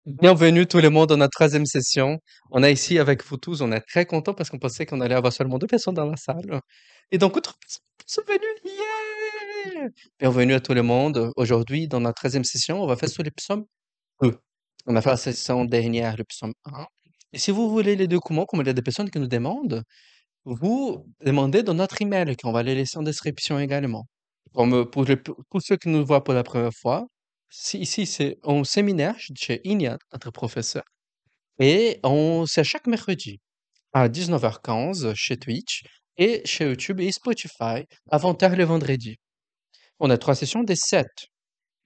Bienvenue tout le monde dans notre troisième session. On est ici avec vous tous. On est très contents parce qu'on pensait qu'on allait avoir seulement deux personnes dans la salle. Et donc, autres personnes sont venues. Yeah! Bienvenue à tout le monde. Aujourd'hui, dans notre troisième session, on va faire sur les psaumes 2. On a fait la session dernière, le psaume 1. Et si vous voulez les documents, comme il y a des personnes qui nous demandent, vous demandez dans notre email, qu'on va les laisser en description également. Comme pour ceux qui nous voient pour la première fois, ici c'est un séminaire chez Inia, notre professeur, et c'est chaque mercredi à 19h15 chez Twitch et chez YouTube et Spotify à 20h le vendredi. On a trois sessions des 7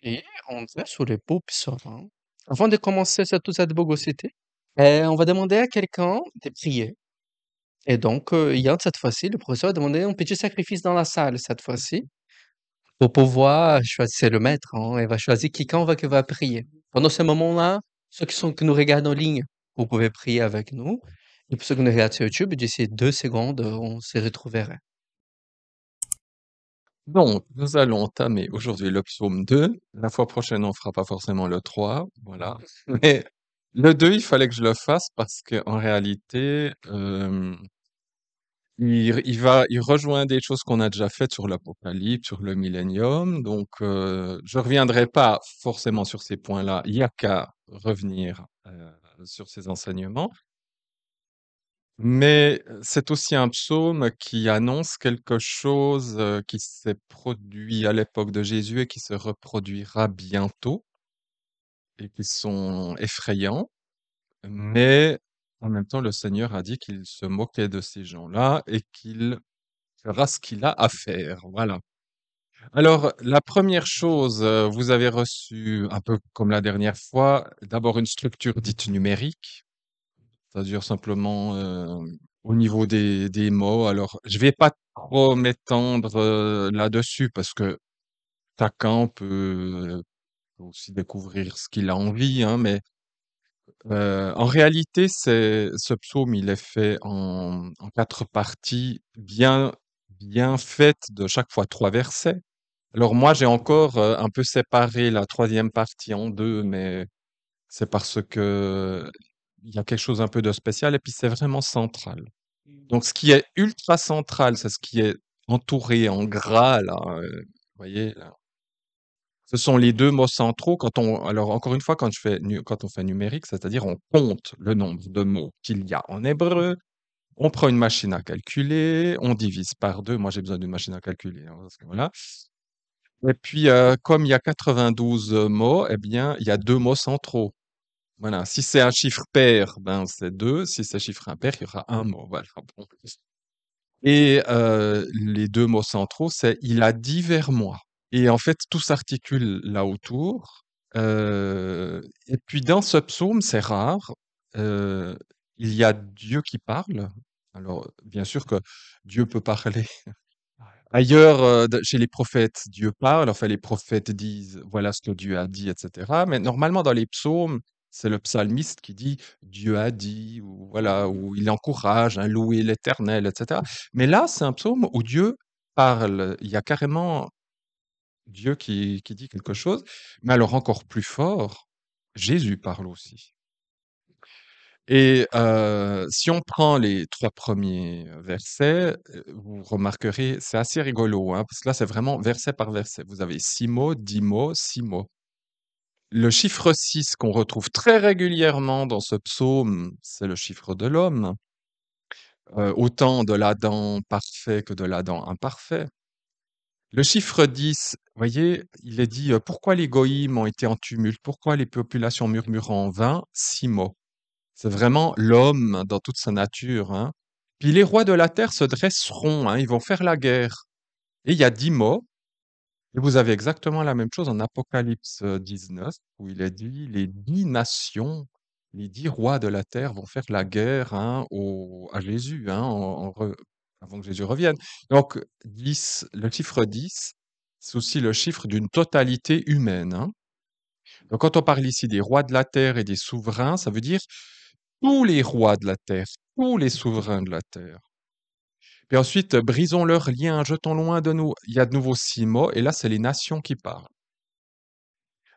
et on est sur les beaux psaumes. Avant de commencer toute cette bogosité, on va demander à quelqu'un de prier et donc, Yann, cette fois-ci, le professeur a demandé un petit sacrifice dans la salle, cette fois-ci, pour pouvoir choisir, c'est le maître, hein, il va choisir qui va prier. Pendant ce moment-là, qui nous regardent en ligne, vous pouvez prier avec nous. Et pour ceux qui nous regardent sur YouTube, d'ici 2 secondes, on se retrouverait. Donc, nous allons entamer aujourd'hui le psaume 2. La fois prochaine, on fera pas forcément le 3, voilà. Mais le 2, il fallait que je le fasse parce qu'en réalité, il rejoint des choses qu'on a déjà faites sur l'Apocalypse, sur le Millénium. Donc, je reviendrai pas forcément sur ces points-là. Il y a qu'à revenir sur ces enseignements. Mais c'est aussi un psaume qui annonce quelque chose qui s'est produit à l'époque de Jésus et qui se reproduira bientôt et qui sont effrayants. Mais en même temps, le Seigneur a dit qu'il se moquait de ces gens-là et qu'il fera ce qu'il a à faire. Voilà. Alors, la première chose, vous avez reçu, un peu comme la dernière fois, d'abord une structure dite numérique. C'est-à-dire simplement au niveau des mots. Alors, je vais pas trop m'étendre là-dessus parce que chacun peut aussi découvrir ce qu'il a envie, hein, mais en réalité, ce psaume, il est fait en quatre parties bien faites, de chaque fois trois versets. Alors moi, j'ai encore un peu séparé la troisième partie en deux, mais c'est parce que il y a quelque chose un peu de spécial et puis c'est vraiment central. Donc ce qui est ultra central, c'est ce qui est entouré en gras là, vous voyez là. Ce sont les 2 mots centraux alors encore une fois quand on fait numérique, c'est-à-dire on compte le nombre de mots qu'il y a en hébreu, on prend une machine à calculer, on divise par 2. Moi j'ai besoin d'une machine à calculer, hein, parce que voilà. Et puis comme il y a 92 mots, eh bien il y a 2 mots centraux. Voilà, si c'est un chiffre pair, ben c'est 2. Si c'est un chiffre impair, il y aura un mot. Voilà, bon. Et les 2 mots centraux, c'est «il a dit vers moi» et en fait, tout s'articule là autour, et puis dans ce psaume, c'est rare, heu, il y a Dieu qui parle. Alors, bien sûr que Dieu peut parler ailleurs, chez les prophètes, Dieu parle, enfin les prophètes disent: «Voilà ce que Dieu a dit» et cetera. Mais normalement dans les psaumes, c'est le psalmiste qui dit: «Dieu a dit» ou voilà, ou il encourage, hein: «Louez l'Éternel» et cetera. Mais là, c'est un psaume où Dieu parle. Il y a carrément Dieu qui dit quelque chose, mais alors encore plus fort, Jésus parle aussi. Et si on prend les 3 premiers versets, vous remarquerez, c'est assez rigolo, hein, parce que là, c'est vraiment verset par verset. Vous avez 6 mots, 10 mots, 6 mots. Le chiffre 6 qu'on retrouve très régulièrement dans ce psaume, c'est le chiffre de l'homme, autant de l'Adam parfait que de l'Adam imparfait. Le chiffre 10, voyez, il est dit, «Pourquoi les goyim ont été en tumulte? Pourquoi les populations murmurent en vain?» 6 mots. C'est vraiment l'homme dans toute sa nature, hein. Puis les rois de la terre se dresseront, hein, ils vont faire la guerre. Et il y a 10 mots, et vous avez exactement la même chose en Apocalypse 19, où il est dit, les 10 nations, les 10 rois de la terre vont faire la guerre, hein, à Jésus, hein, avant que Jésus revienne. Donc, 10, le chiffre 10, c'est aussi le chiffre d'une totalité humaine, hein. Donc, quand on parle ici des rois de la terre et des souverains, ça veut dire tous les rois de la terre, tous les souverains de la terre. Puis ensuite, brisons leurs liens, jetons loin de nous. Il y a de nouveau 6 mots, et là, c'est les nations qui parlent.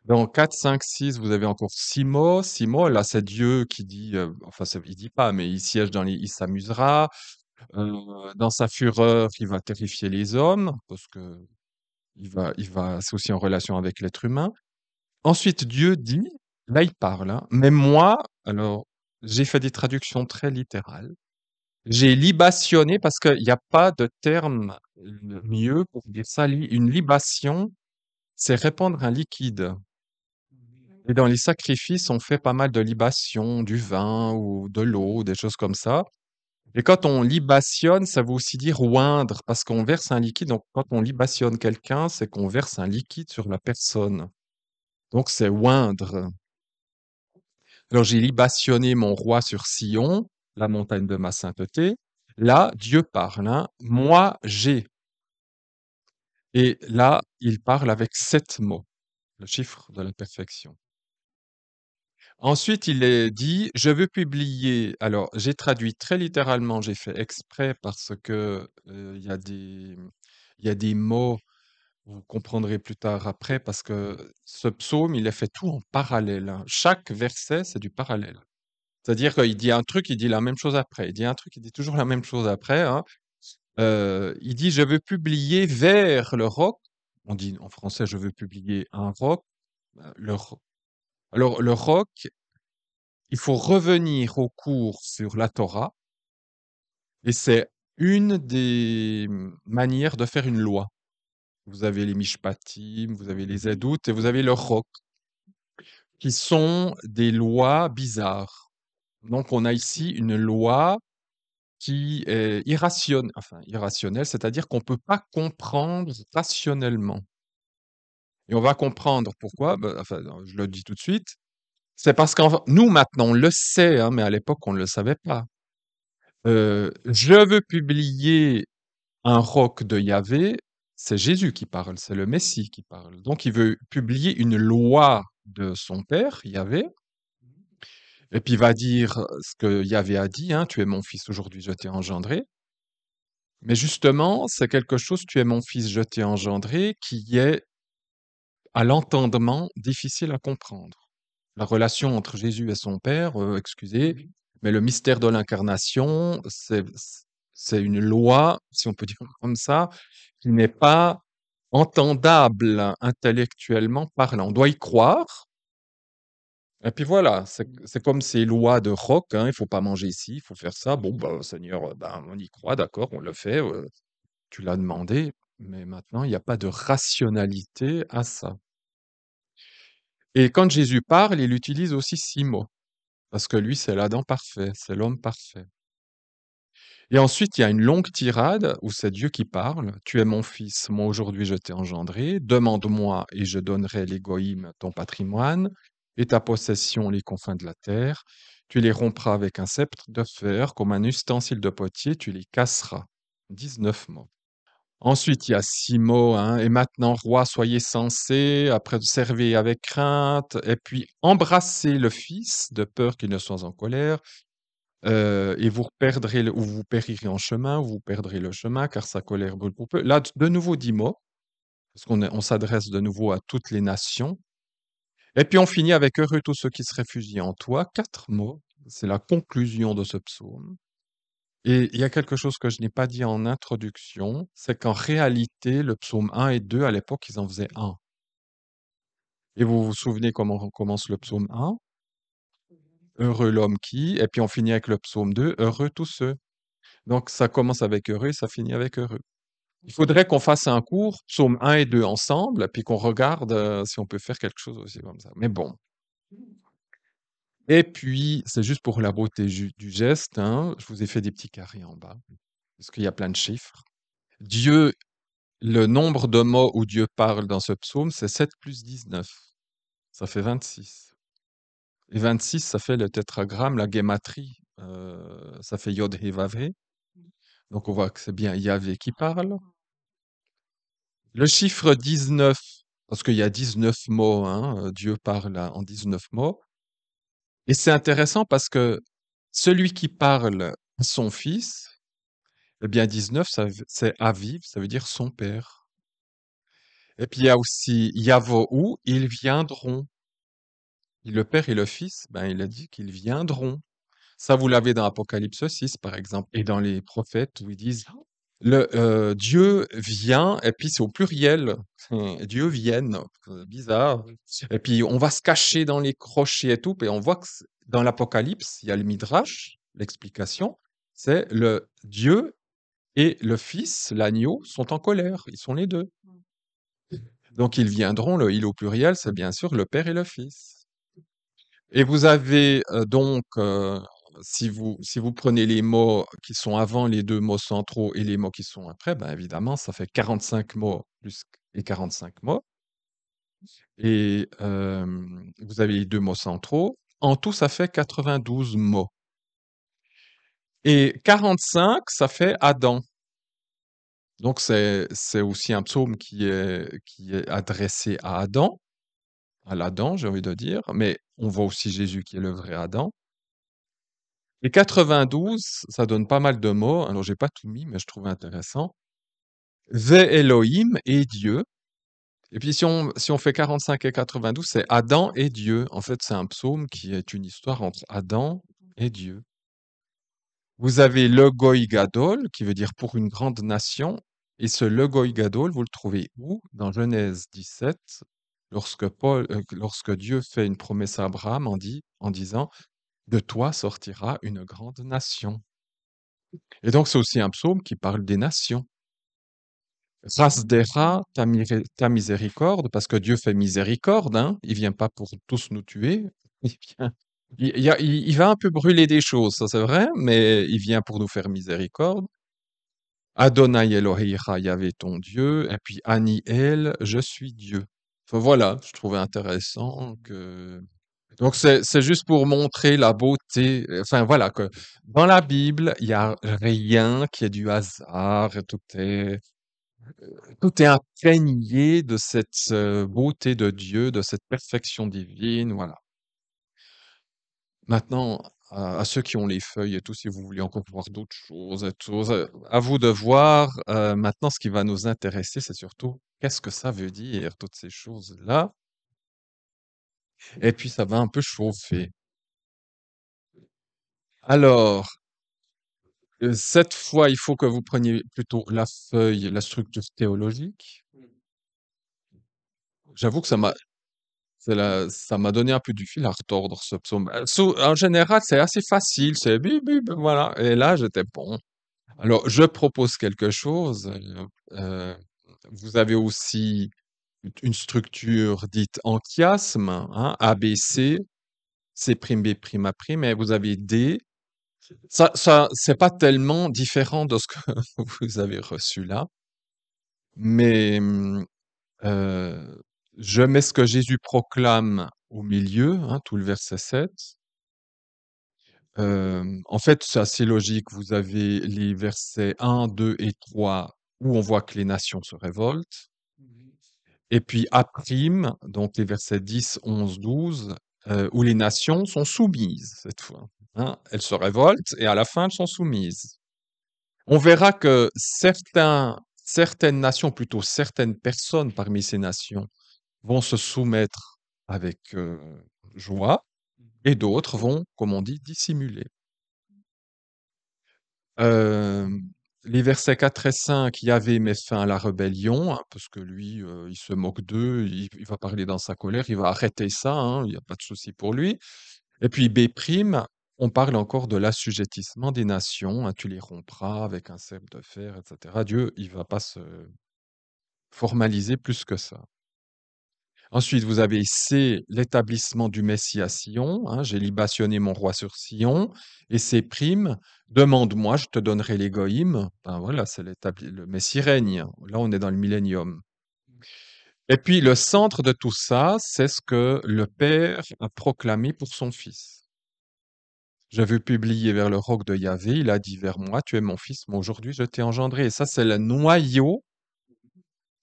Dans 4, 5, 6, vous avez encore 6 mots. 6 mots, là, c'est Dieu qui dit, enfin, il dit pas, mais il siège il s'amusera. Dans sa fureur, il va terrifier les hommes, parce que c'est aussi en relation avec l'être humain. Ensuite, Dieu dit, là, il parle, hein, mais moi, alors, j'ai fait des traductions très littérales. J'ai libationné parce qu'il n'y a pas de terme mieux pour dire ça. Une libation, c'est répandre un liquide. Et dans les sacrifices, on fait pas mal de libations, du vin ou de l'eau, des choses comme ça. Et quand on libationne, ça veut aussi dire oindre, parce qu'on verse un liquide. Donc, quand on libationne quelqu'un, c'est qu'on verse un liquide sur la personne. Donc, c'est oindre. Alors, j'ai libationné mon roi sur Sion, la montagne de ma sainteté. Là, Dieu parle, hein. Moi, j'ai. Et là, il parle avec 7 mots, le chiffre de la perfection. Ensuite, il est dit, je veux publier. Alors, j'ai traduit très littéralement, j'ai fait exprès parce que il y a des mots, vous comprendrez plus tard après, parce que ce psaume, il est fait tout en parallèle, hein. Chaque verset, c'est du parallèle. C'est-à-dire qu'il dit un truc, il dit la même chose après. Il dit un truc, il dit toujours la même chose après, hein. Il dit, je veux publier vers le roc. On dit en français, je veux publier un roc. Alors, le roc, il faut revenir au cours sur la Torah, et c'est une des manières de faire une loi. Vous avez les mishpatim, vous avez les edoutes et vous avez le roc, qui sont des lois bizarres. Donc, on a ici une loi qui est irrationnelle, c'est-à-dire qu'on ne peut pas comprendre rationnellement. Et on va comprendre pourquoi, enfin, je le dis tout de suite, c'est parce que nous, maintenant, on le sait, hein, mais à l'époque, on ne le savait pas. Je veux publier un roc de Yahvé, c'est Jésus qui parle, c'est le Messie qui parle. Donc il veut publier une loi de son père, Yahvé, et puis il va dire ce que Yahvé a dit, hein, tu es mon fils, aujourd'hui je t'ai engendré. Mais justement, c'est quelque chose, tu es mon fils, je t'ai engendré, qui est à l'entendement difficile à comprendre. La relation entre Jésus et son Père, excusez, mais le mystère de l'incarnation, c'est une loi, si on peut dire comme ça, qui n'est pas entendable intellectuellement parlant. On doit y croire. Et puis voilà, c'est comme ces lois de rock, hein, il faut pas manger ici, il faut faire ça. Bon, bah, Seigneur, ben, on y croit, d'accord, on le fait, tu l'as demandé, mais maintenant, il n'y a pas de rationalité à ça. Et quand Jésus parle, il utilise aussi 6 mots. Parce que lui, c'est l'Adam parfait, c'est l'homme parfait. Et ensuite, il y a une longue tirade où c'est Dieu qui parle. Tu es mon fils, moi aujourd'hui je t'ai engendré. Demande-moi et je donnerai les goïms ton patrimoine et ta possession les confins de la terre. Tu les rompras avec un sceptre de fer, comme un ustensile de potier, tu les casseras. 19 mots. Ensuite, il y a 6 mots, hein. Et maintenant, roi, soyez sensé, après servez avec crainte, et puis embrassez le Fils, de peur qu'il ne soit en colère, et vous perdrez, ou vous périrez en chemin, ou vous perdrez le chemin, car sa colère brûle pour peu. Là, de nouveau 10 mots, parce on s'adresse de nouveau à toutes les nations. Et puis on finit avec heureux tous ceux qui se réfugient en toi. 4 mots, c'est la conclusion de ce psaume. Et il y a quelque chose que je n'ai pas dit en introduction, c'est qu'en réalité, le psaume 1 et 2, à l'époque, ils en faisaient un. Et vous vous souvenez comment on commence le psaume 1? Heureux l'homme qui, et puis on finit avec le psaume 2, heureux tous ceux. Donc ça commence avec heureux et ça finit avec heureux. Il faudrait qu'on fasse un cours, psaume 1 et 2 ensemble, puis qu'on regarde si on peut faire quelque chose aussi comme ça. Mais bon. Et puis, c'est juste pour la beauté du geste, hein, je vous ai fait des petits carrés en bas, parce qu'il y a plein de chiffres. Dieu Le nombre de mots où Dieu parle dans ce psaume, c'est 7 plus 19. Ça fait 26. Et 26, ça fait le tétragramme, la guématrie. Ça fait Yod He Vav He. Donc on voit que c'est bien Yahvé qui parle. Le chiffre 19, parce qu'il y a 19 mots, hein, Dieu parle en 19 mots. Et c'est intéressant parce que celui qui parle à son fils, eh bien 19, c'est Aviv, ça veut dire son père. Et puis il y a aussi Yavohu, ils viendront. Et le Père et le Fils, ben, il a dit qu'ils viendront. Ça, vous l'avez dans Apocalypse 6, par exemple, et dans les prophètes où ils disent Dieu vient, et puis c'est au pluriel. Dieu vienne. Bizarre. Et puis on va se cacher dans les crochets et tout, et on voit que dans l'Apocalypse, il y a le Midrash, l'explication, c'est le Dieu et le Fils, l'agneau, sont en colère. Ils sont les deux. Donc ils viendront, le il au pluriel, c'est bien sûr le Père et le Fils. Et vous avez si vous prenez les mots qui sont avant les deux mots centraux et les mots qui sont après, ben évidemment, ça fait 45 mots plus et 45 mots. Et vous avez les deux mots centraux. En tout, ça fait 92 mots. Et 45, ça fait Adam. Donc c'est aussi un psaume qui est adressé à l'Adam, j'ai envie de dire, mais on voit aussi Jésus qui est le vrai Adam. Et 92, ça donne pas mal de mots. Alors, j'ai pas tout mis, mais je trouve intéressant. Ve Elohim et Dieu. Et puis, si on fait 45 et 92, c'est Adam et Dieu. En fait, c'est un psaume qui est une histoire entre Adam et Dieu. Vous avez le Goy Gadol, qui veut dire pour une grande nation. Et ce le Goy Gadol, vous le trouvez où? Dans Genèse 17, lorsque Dieu fait une promesse à Abraham en disant, de toi sortira une grande nation. Et donc, c'est aussi un psaume qui parle des nations. Rasdera, ta miséricorde, parce que Dieu fait miséricorde, hein. Il vient pas pour tous nous tuer. Il vient, il va un peu brûler des choses, ça c'est vrai, mais il vient pour nous faire miséricorde. Adonai Eloheicha, Yahvé ton Dieu, et puis Ani El, je suis Dieu. Enfin, voilà, je trouvais intéressant que donc c'est juste pour montrer la beauté, enfin voilà que dans la Bible, il y a rien qui est du hasard, et tout est imprégné de cette beauté de Dieu, de cette perfection divine, voilà. Maintenant, à ceux qui ont les feuilles et tout, si vous voulez encore voir d'autres choses et tout, à vous de voir. Maintenant, ce qui va nous intéresser, c'est surtout qu'est-ce que ça veut dire, toutes ces choses-là. Et puis, ça va un peu chauffer. Alors, cette fois, il faut que vous preniez plutôt la feuille, la structure théologique. J'avoue que ça m'a donné un peu du fil à retordre, ce psaume. En général, c'est assez facile, c'est bip, bip, voilà. Et là, j'étais bon. Alors, je propose quelque chose. Vous avez aussi une structure dite en chiasme, hein, ABC, C', B', A', et vous avez D. C'est pas tellement différent de ce que vous avez reçu là, mais euh, je mets ce que Jésus proclame au milieu, hein, tout le verset 7. En fait, c'est assez logique. Vous avez les versets 1, 2 et 3 où on voit que les nations se révoltent. Et puis A', donc les versets 10, 11, 12, où les nations sont soumises cette fois, hein. Elles se révoltent et à la fin, elles sont soumises. On verra que certaines nations, plutôt certaines personnes parmi ces nations, vont se soumettre avec joie et d'autres vont, comme on dit, dissimuler. Euh, les versets 4 et 5, Yahvé met fin à la rébellion, hein, parce que lui, il se moque d'eux, il va parler dans sa colère, il va arrêter ça, hein, il n'y a pas de souci pour lui. Et puis B', on parle encore de l'assujettissement des nations, hein, tu les rompras avec un cep de fer, etc. Dieu, il va pas se formaliser plus que ça. Ensuite, vous avez C, l'établissement du Messie à Sion, hein, j'ai libationné mon roi sur Sion, et C', demande-moi, je te donnerai les goïms. Ben voilà, le Messie règne. Là, on est dans le millénium. Et puis, le centre de tout ça, c'est ce que le Père a proclamé pour son Fils. Je veux publier vers le roc de Yahvé, il a dit vers moi, tu es mon Fils, moi aujourd'hui je t'ai engendré. Et ça, c'est le noyau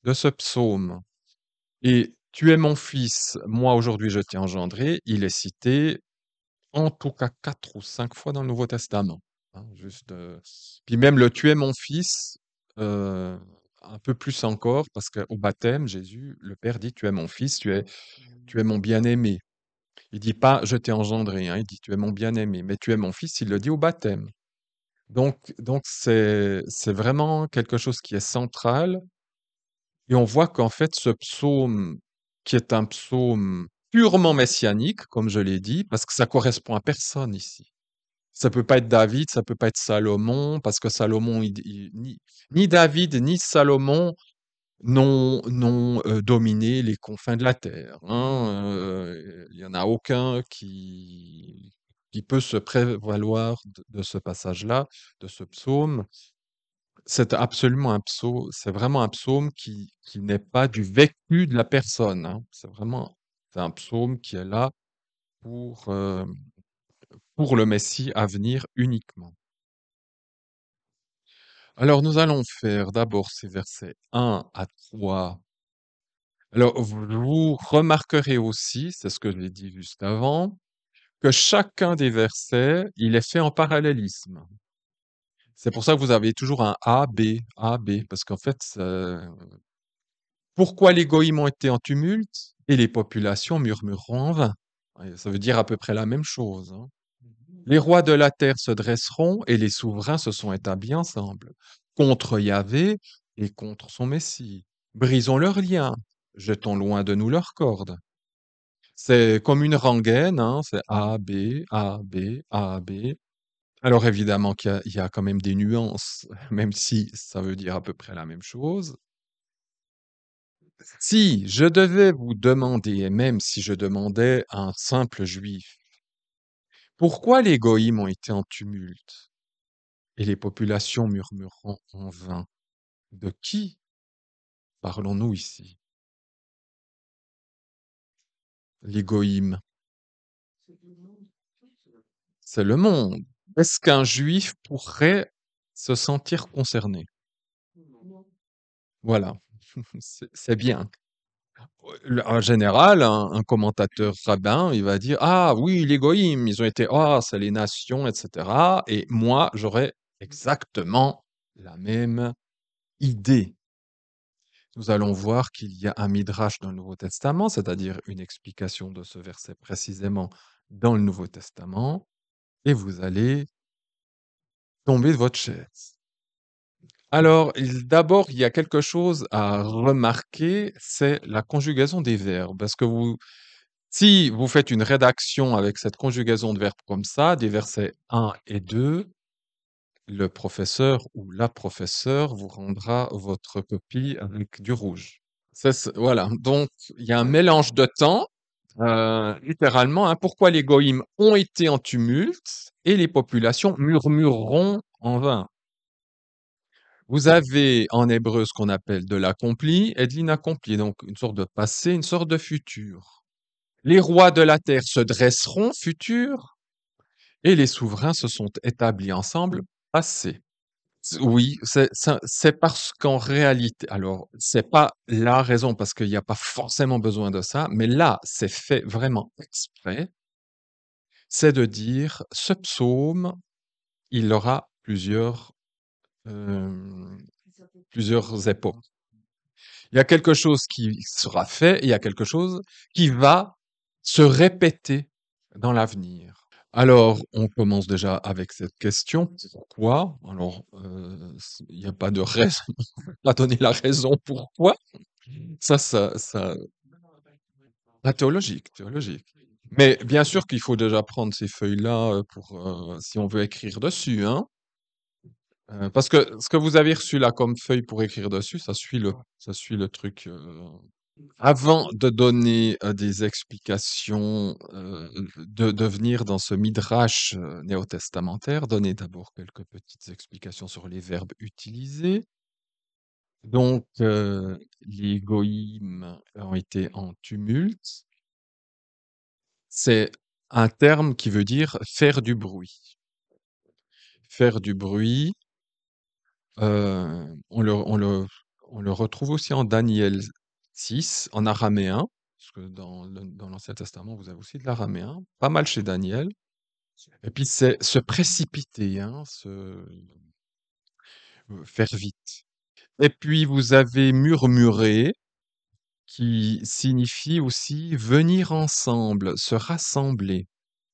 de ce psaume. Et tu es mon fils, moi aujourd'hui je t'ai engendré, il est cité en tout cas 4 ou 5 fois dans le Nouveau Testament, hein, juste, puis même le tu es mon fils, euh, un peu plus encore, parce qu'au baptême, Jésus, le Père dit, tu es mon fils, tu es mon bien-aimé. Il dit pas, je t'ai engendré, hein, il dit, tu es mon bien-aimé, mais tu es mon fils, il le dit au baptême. Donc c'est vraiment quelque chose qui est central. Et on voit qu'en fait, ce psaume, qui est un psaume purement messianique, comme je l'ai dit, parce que ça correspond à personne ici. Ça peut pas être David, ça peut pas être Salomon, parce que Salomon, ni David ni Salomon n'ont dominé les confins de la terre, hein. Il y en a aucun qui peut se prévaloir de ce passage-là, de ce psaume. C'est vraiment un psaume qui n'est pas du vécu de la personne, hein. C'est un psaume qui est là pour, euh, pour le Messie à venir uniquement. Alors, nous allons faire d'abord ces versets 1 à 3. Alors, vous remarquerez aussi, c'est ce que je l'ai dit juste avant, que chacun des versets, il est fait en parallélisme. C'est pour ça que vous avez toujours un A, B, parce qu'en fait, pourquoi les goïms ont été en tumulte et les populations murmureront en vain. Ouais, ça veut dire à peu près la même chose, hein. Les rois de la terre se dresseront et les souverains se sont établis ensemble contre Yahvé et contre son Messie. Brisons leurs liens, jetons loin de nous leurs cordes. C'est comme une rengaine, hein, c'est A, B, A, B, A, B. Alors évidemment qu'il y a quand même des nuances, même si ça veut dire à peu près la même chose. Si je devais vous demander, et même si je demandais à un simple juif, pourquoi les goïms ont été en tumulte et les populations murmurant en vain, de qui parlons-nous ici? Les goïms, c'est le monde. Est-ce qu'un juif pourrait se sentir concerné? Voilà, c'est bien. En général, un commentateur rabbin, il va dire, ah oui, les goïms, ils ont été, ah, c'est les nations, etc. Et moi, j'aurais exactement la même idée. Nous allons voir qu'il y a un midrash dans le Nouveau Testament, c'est-à-dire une explication de ce verset précisément dans le Nouveau Testament, et vous allez tomber de votre chaise. Alors, d'abord, il y a quelque chose à remarquer, c'est la conjugaison des verbes. Parce que si vous faites une rédaction avec cette conjugaison de verbes comme ça, des versets 1 et 2, le professeur ou la professeure vous rendra votre copie avec du rouge. Voilà. Donc, il y a un mélange de temps, littéralement, hein. Pourquoi les goïms ont été en tumulte et les populations murmureront en vain. Vous avez en hébreu ce qu'on appelle de l'accompli et de l'inaccompli, donc une sorte de passé, une sorte de futur. Les rois de la terre se dresseront, futur, et les souverains se sont établis ensemble, passé. Oui, c'est parce qu'en réalité, alors, c'est pas la raison parce qu'il n'y a pas forcément besoin de ça, mais là, c'est fait vraiment exprès, c'est de dire, ce psaume, il aura euh, plusieurs époques. Il y a quelque chose qui sera fait et il y a quelque chose qui va se répéter dans l'avenir. Alors, on commence déjà avec cette question. Pourquoi? Alors, il n'y a pas de raison, pas donner la raison pourquoi. Ça, théologique. Mais bien sûr qu'il faut déjà prendre ces feuilles-là si on veut écrire dessus, hein. Parce que ce que vous avez reçu là comme feuille pour écrire dessus, ça suit le truc. Avant de donner des explications, de venir dans ce midrash néo-testamentaire, donner d'abord quelques petites explications sur les verbes utilisés. Donc, les goïms ont été en tumulte. C'est un terme qui veut dire faire du bruit. Faire du bruit, on le retrouve aussi en Daniel 6, en araméen, parce que dans l'Ancien Testament, vous avez aussi de l'araméen, pas mal chez Daniel. Et puis c'est se précipiter, hein, faire vite. Et puis vous avez murmurer, qui signifie aussi venir ensemble, se rassembler.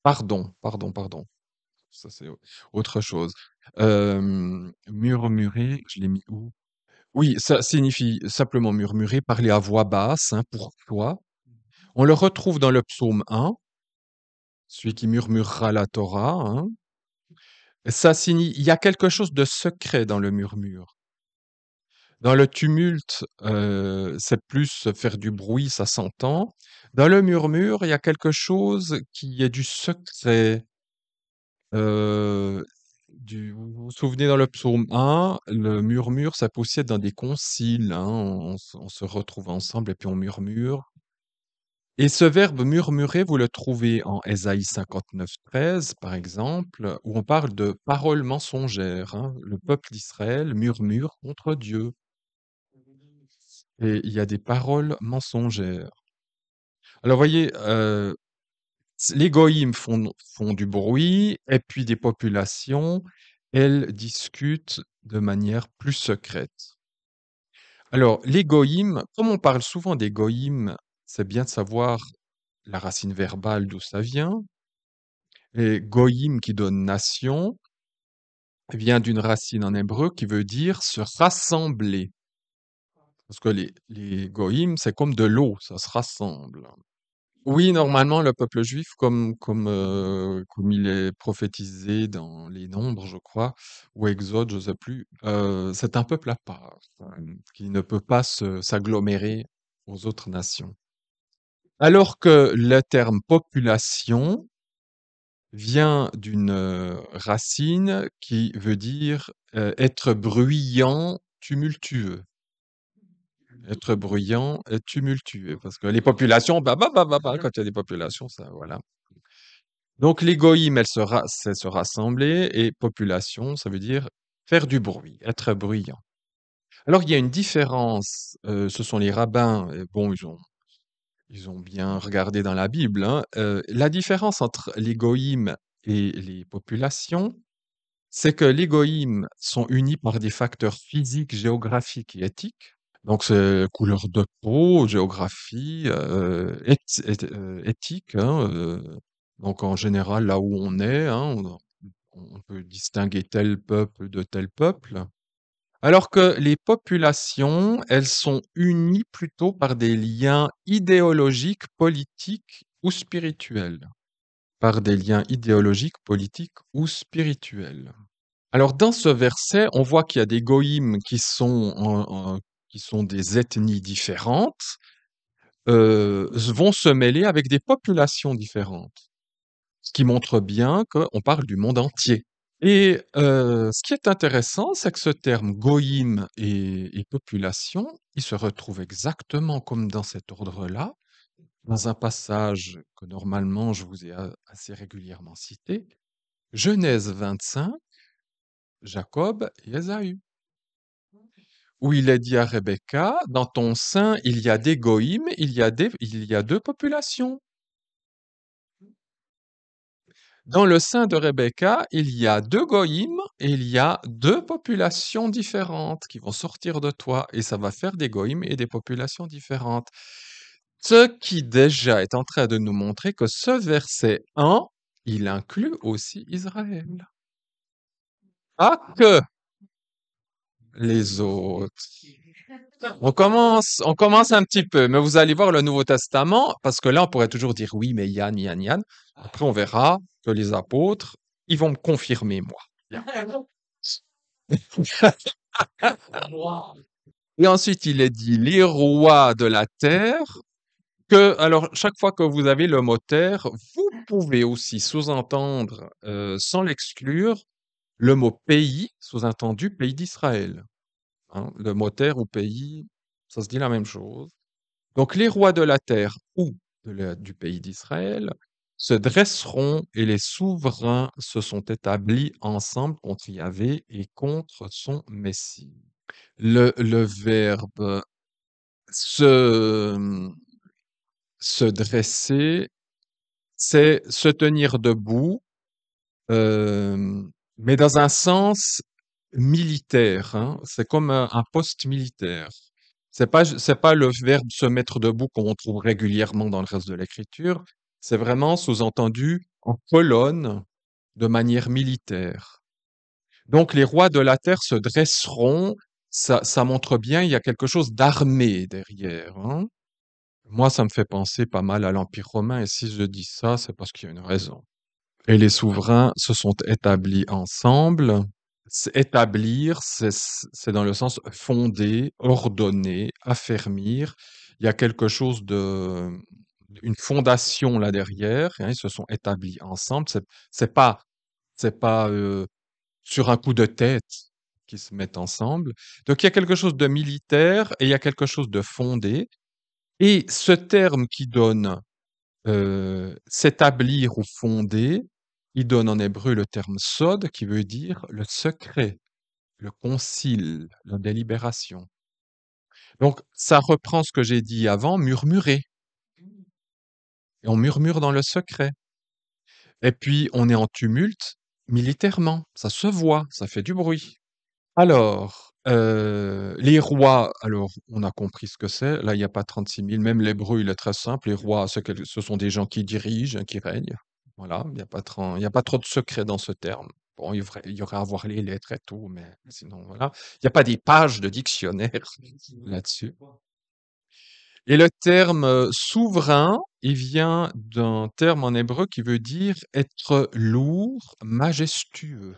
Pardon. Ça, c'est autre chose. Murmurer, je l'ai mis où? Oui, ça signifie simplement murmurer, parler à voix basse, hein, pour toi. On le retrouve dans le psaume 1, celui qui murmurera la Torah, hein. Ça signifie, il y a quelque chose de secret dans le murmure. Dans le tumulte, c'est plus faire du bruit, ça s'entend. Dans le murmure, il y a quelque chose qui est du secret. Heu, vous vous souvenez dans le psaume 1, le murmure, ça peut aussi être dans des conciles, hein, on se retrouve ensemble et puis on murmure. Et ce verbe murmurer, vous le trouvez en Ésaïe 59:13, par exemple, où on parle de paroles mensongères, hein. Le peuple d'Israël murmure contre Dieu et il y a des paroles mensongères. Alors voyez, les goïms font du bruit et puis des populations, elles discutent de manière plus secrète. Alors les goïms, comme on parle souvent des goïms, c'est bien de savoir la racine verbale d'où ça vient. Et goïm qui donne nation vient d'une racine en hébreu qui veut dire se rassembler. Parce que les goïm, c'est comme de l'eau, ça se rassemble. Oui, normalement, le peuple juif, comme il est prophétisé dans les Nombres, je crois, ou Exode, je sais plus, c'est un peuple à part, qui ne peut pas s'agglomérer aux autres nations. Alors que le terme population vient d'une racine qui veut dire être bruyant, tumultueux. Être bruyant et tumultueux. Parce que les populations, quand il y a des populations, ça, voilà. Donc, les goïms, c'est se rassembler, et population, ça veut dire faire du bruit, être bruyant. Alors, il y a une différence, ce sont les rabbins, et bon, ils ont bien regardé dans la Bible, hein, la différence entre les goïms et les populations, c'est que les goïms sont unis par des facteurs physiques, géographiques et éthiques. Donc, c'est couleur de peau, géographie, éthique, hein, donc en général, là où on est, hein, on peut distinguer tel peuple de tel peuple. Alors que les populations, elles sont unies plutôt par des liens idéologiques, politiques ou spirituels. Par des liens idéologiques, politiques ou spirituels. Alors, dans ce verset, on voit qu'il y a des goïms qui sont des ethnies différentes, vont se mêler avec des populations différentes. Ce qui montre bien qu'on parle du monde entier. Et ce qui est intéressant, c'est que ce terme goïm et population, il se retrouve exactement comme dans cet ordre-là, dans un passage que normalement je vous ai assez régulièrement cité, Genèse 25, Jacob et Ésaü, où il est dit à Rebecca, dans ton sein, il y a des goïms, il y a deux populations. Dans le sein de Rebecca, il y a deux goïms et il y a deux populations différentes qui vont sortir de toi, et ça va faire des goïms et des populations différentes. Ce qui déjà est en train de nous montrer que ce verset 1, il inclut aussi Israël. Pas que les autres. On commence un petit peu, mais vous allez voir le Nouveau Testament, parce que là, on pourrait toujours dire oui, mais Yann, Yann, Yann. Après, on verra que les apôtres, ils vont me confirmer, moi. Bien. Et ensuite, il est dit les rois de la terre, alors, chaque fois que vous avez le mot terre, vous pouvez aussi sous-entendre, sans l'exclure, le mot pays, sous-entendu pays d'Israël, hein. Le mot terre ou pays, ça se dit la même chose. Donc les rois de la terre ou du pays d'Israël se dresseront, et les souverains se sont établis ensemble contre Yahvé et contre son Messie. Le verbe se, se dresser, c'est se tenir debout, mais dans un sens militaire, hein. C'est comme un poste militaire. C'est pas le verbe se mettre debout qu'on trouve régulièrement dans le reste de l'écriture. C'est vraiment sous-entendu en colonne de manière militaire. Donc les rois de la terre se dresseront. Ça montre bien, il y a quelque chose d'armé derrière, hein. Moi, ça me fait penser pas mal à l'Empire romain, et si je dis ça, c'est parce qu'il y a une raison. Et les souverains se sont établis ensemble. Établir, c'est dans le sens fonder, ordonner, affermir. Il y a quelque chose une fondation là derrière, hein, ils se sont établis ensemble. C'est pas, c'est pas sur un coup de tête qu'ils se mettent ensemble. Donc il y a quelque chose de militaire et il y a quelque chose de fondé. Et ce terme qui donne s'établir ou fonder, il donne en hébreu le terme sod qui veut dire le secret, le concile, la délibération. Donc ça reprend ce que j'ai dit avant, murmurer. Et on murmure dans le secret. Et puis on est en tumulte militairement, ça se voit, ça fait du bruit. Alors, les rois, alors on a compris ce que c'est. Là, il n'y a pas 36 000. Même l'hébreu, il est très simple. Les rois, ce sont des gens qui dirigent, hein, qui règnent. Voilà, il y a pas trop de secret dans ce terme. Bon, il y aurait à voir les lettres et tout, mais sinon, voilà. Il n'y a pas des pages de dictionnaire là-dessus. Et le terme souverain, il vient d'un terme en hébreu qui veut dire être lourd, majestueux.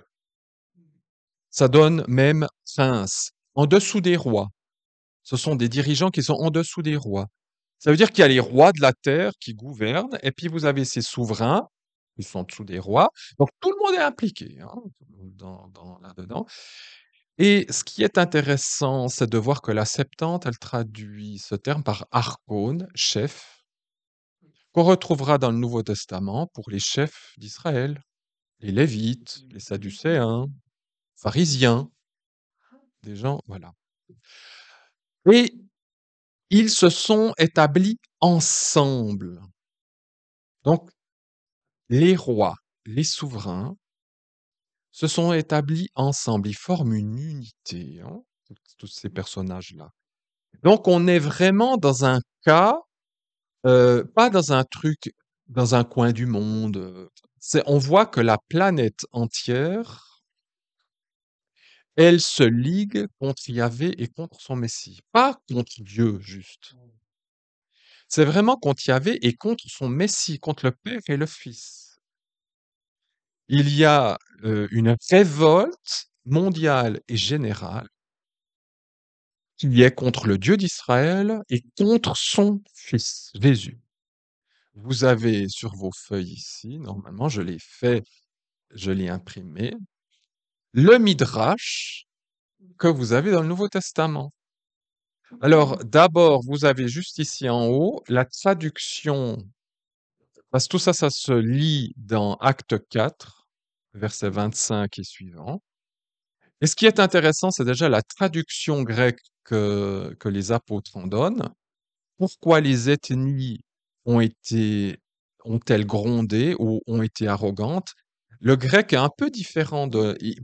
Ça donne même prince, en dessous des rois. Ce sont des dirigeants qui sont en dessous des rois. Ça veut dire qu'il y a les rois de la terre qui gouvernent, et puis vous avez ces souverains qui sont en dessous des rois. Donc tout le monde est impliqué, hein, là-dedans. Et ce qui est intéressant, c'est de voir que la Septante, elle traduit ce terme par archon, chef, qu'on retrouvera dans le Nouveau Testament pour les chefs d'Israël, les Lévites, les Sadducéens, pharisiens, des gens, voilà. Et ils se sont établis ensemble. Donc, les rois, les souverains se sont établis ensemble. Ils forment une unité, hein, tous ces personnages-là. Donc, on est vraiment dans un cas, pas dans un truc, dans un coin du monde. On voit que la planète entière, elle se ligue contre Yahvé et contre son Messie. Pas contre Dieu, juste. C'est vraiment contre Yahvé et contre son Messie, contre le Père et le Fils. Il y a une révolte mondiale et générale qui est contre le Dieu d'Israël et contre son Fils, Jésus. Vous avez sur vos feuilles ici, normalement, je l'ai fait, je l'ai imprimé, le Midrash que vous avez dans le Nouveau Testament. Alors, d'abord, vous avez juste ici en haut la traduction, parce que tout ça, ça se lit dans Acte 4, verset 25 et suivant. Et ce qui est intéressant, c'est déjà la traduction grecque que les apôtres en donnent. Pourquoi les ethnies ont été, ont-elles grondé ou ont été arrogantes? Le grec est un peu différent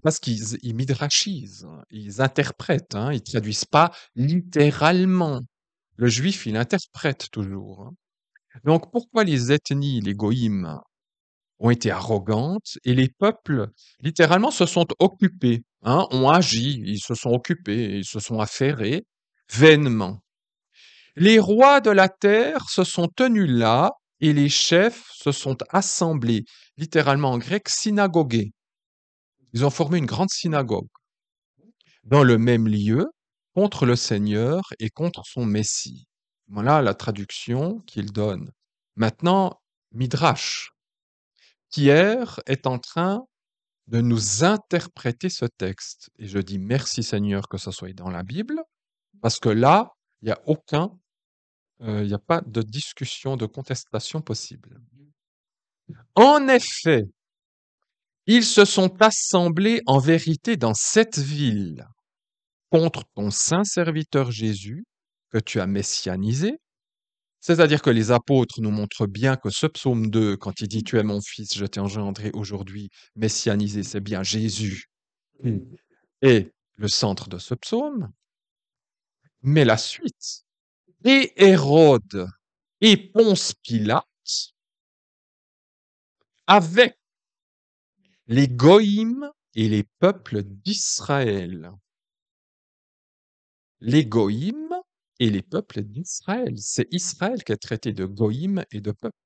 parce qu'ils midrashisent, hein, ils interprètent, hein, ils traduisent pas littéralement. Le juif, il interprète toujours, hein. Donc, pourquoi les ethnies, les goïms, ont été arrogantes et les peuples, littéralement, se sont occupés, hein, ont agi, ils se sont occupés, ils se sont affairés vainement. Les rois de la terre se sont tenus là et les chefs se sont assemblés, littéralement en grec, synagogués. Ils ont formé une grande synagogue dans le même lieu contre le Seigneur et contre son Messie. Voilà la traduction qu'il donne. Maintenant, Midrash. Pierre est en train de nous interpréter ce texte. Et je dis merci Seigneur que ça soit dans la Bible, parce que là, il n'y a il n'y a pas de discussion, de contestation possible. En effet, ils se sont assemblés en vérité dans cette ville contre ton saint serviteur Jésus, que tu as messianisé. C'est-à-dire que les apôtres nous montrent bien que ce psaume 2, quand il dit tu es mon fils, je t'ai engendré aujourd'hui, messianisé, c'est bien Jésus est le centre de ce psaume, mais la suite. Et Hérode et Ponce Pilate, avec les goïms et les peuples d'Israël. Les goïms et les peuples d'Israël. C'est Israël qui est traité de goïm et de peuple.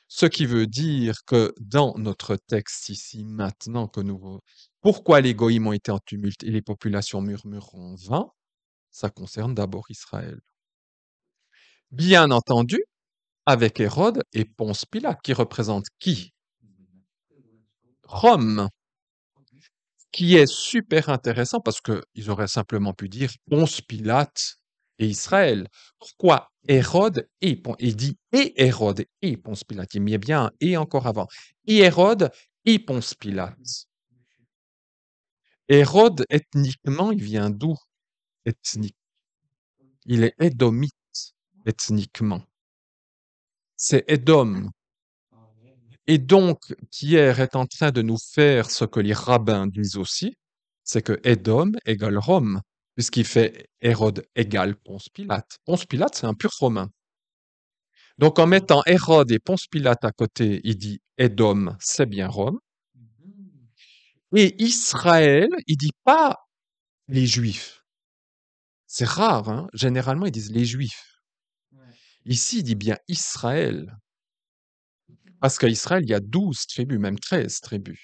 Ce qui veut dire que dans notre texte ici, maintenant que nous... Pourquoi les goïms ont été en tumulte et les populations murmurent en vain? Ça concerne d'abord Israël. Bien entendu, avec Hérode et Ponce Pilate, qui représentent qui? Rome, qui est super intéressant parce qu'ils auraient simplement pu dire Ponce Pilate et Israël. Pourquoi Hérode et il dit et Hérode et Ponce Pilate, il met bien un et encore avant. Et Hérode et Ponce Pilate. Hérode, ethniquement, il vient d'où? Ethnique. Il est édomite, ethniquement. C'est Édom. Et donc, Pierre est en train de nous faire ce que les rabbins disent aussi, c'est que Édom égale Rome, puisqu'il fait Hérode égale Ponce Pilate. Ponce Pilate, c'est un pur romain. Donc, en mettant Hérode et Ponce Pilate à côté, il dit Édom, c'est bien Rome. Et Israël, il dit pas les Juifs. C'est rare, hein. Généralement, ils disent les Juifs. Ici, il dit bien Israël. Parce qu'Israël, il y a 12 tribus, même 13 tribus.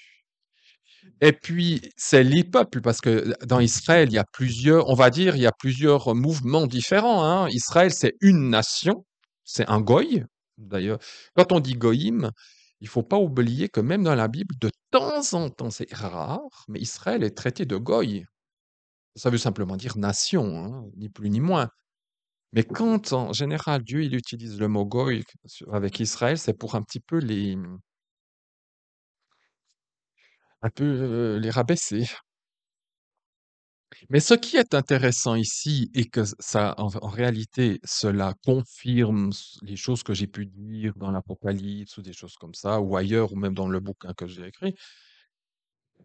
Et puis, c'est les peuples, parce que dans Israël, il y a plusieurs, on va dire, il y a plusieurs mouvements différents, hein. Israël, c'est une nation, c'est un goy. D'ailleurs, quand on dit goïm, il faut pas oublier que même dans la Bible, de temps en temps, c'est rare, mais Israël est traité de goy. Ça veut simplement dire nation, hein, ni plus ni moins. Mais quand, en général, Dieu, il utilise le mot goy avec Israël, c'est pour un petit peu les rabaisser. Mais ce qui est intéressant ici et que ça, en réalité, cela confirme les choses que j'ai pu dire dans l'Apocalypse ou des choses comme ça, ou ailleurs, ou même dans le bouquin que j'ai écrit,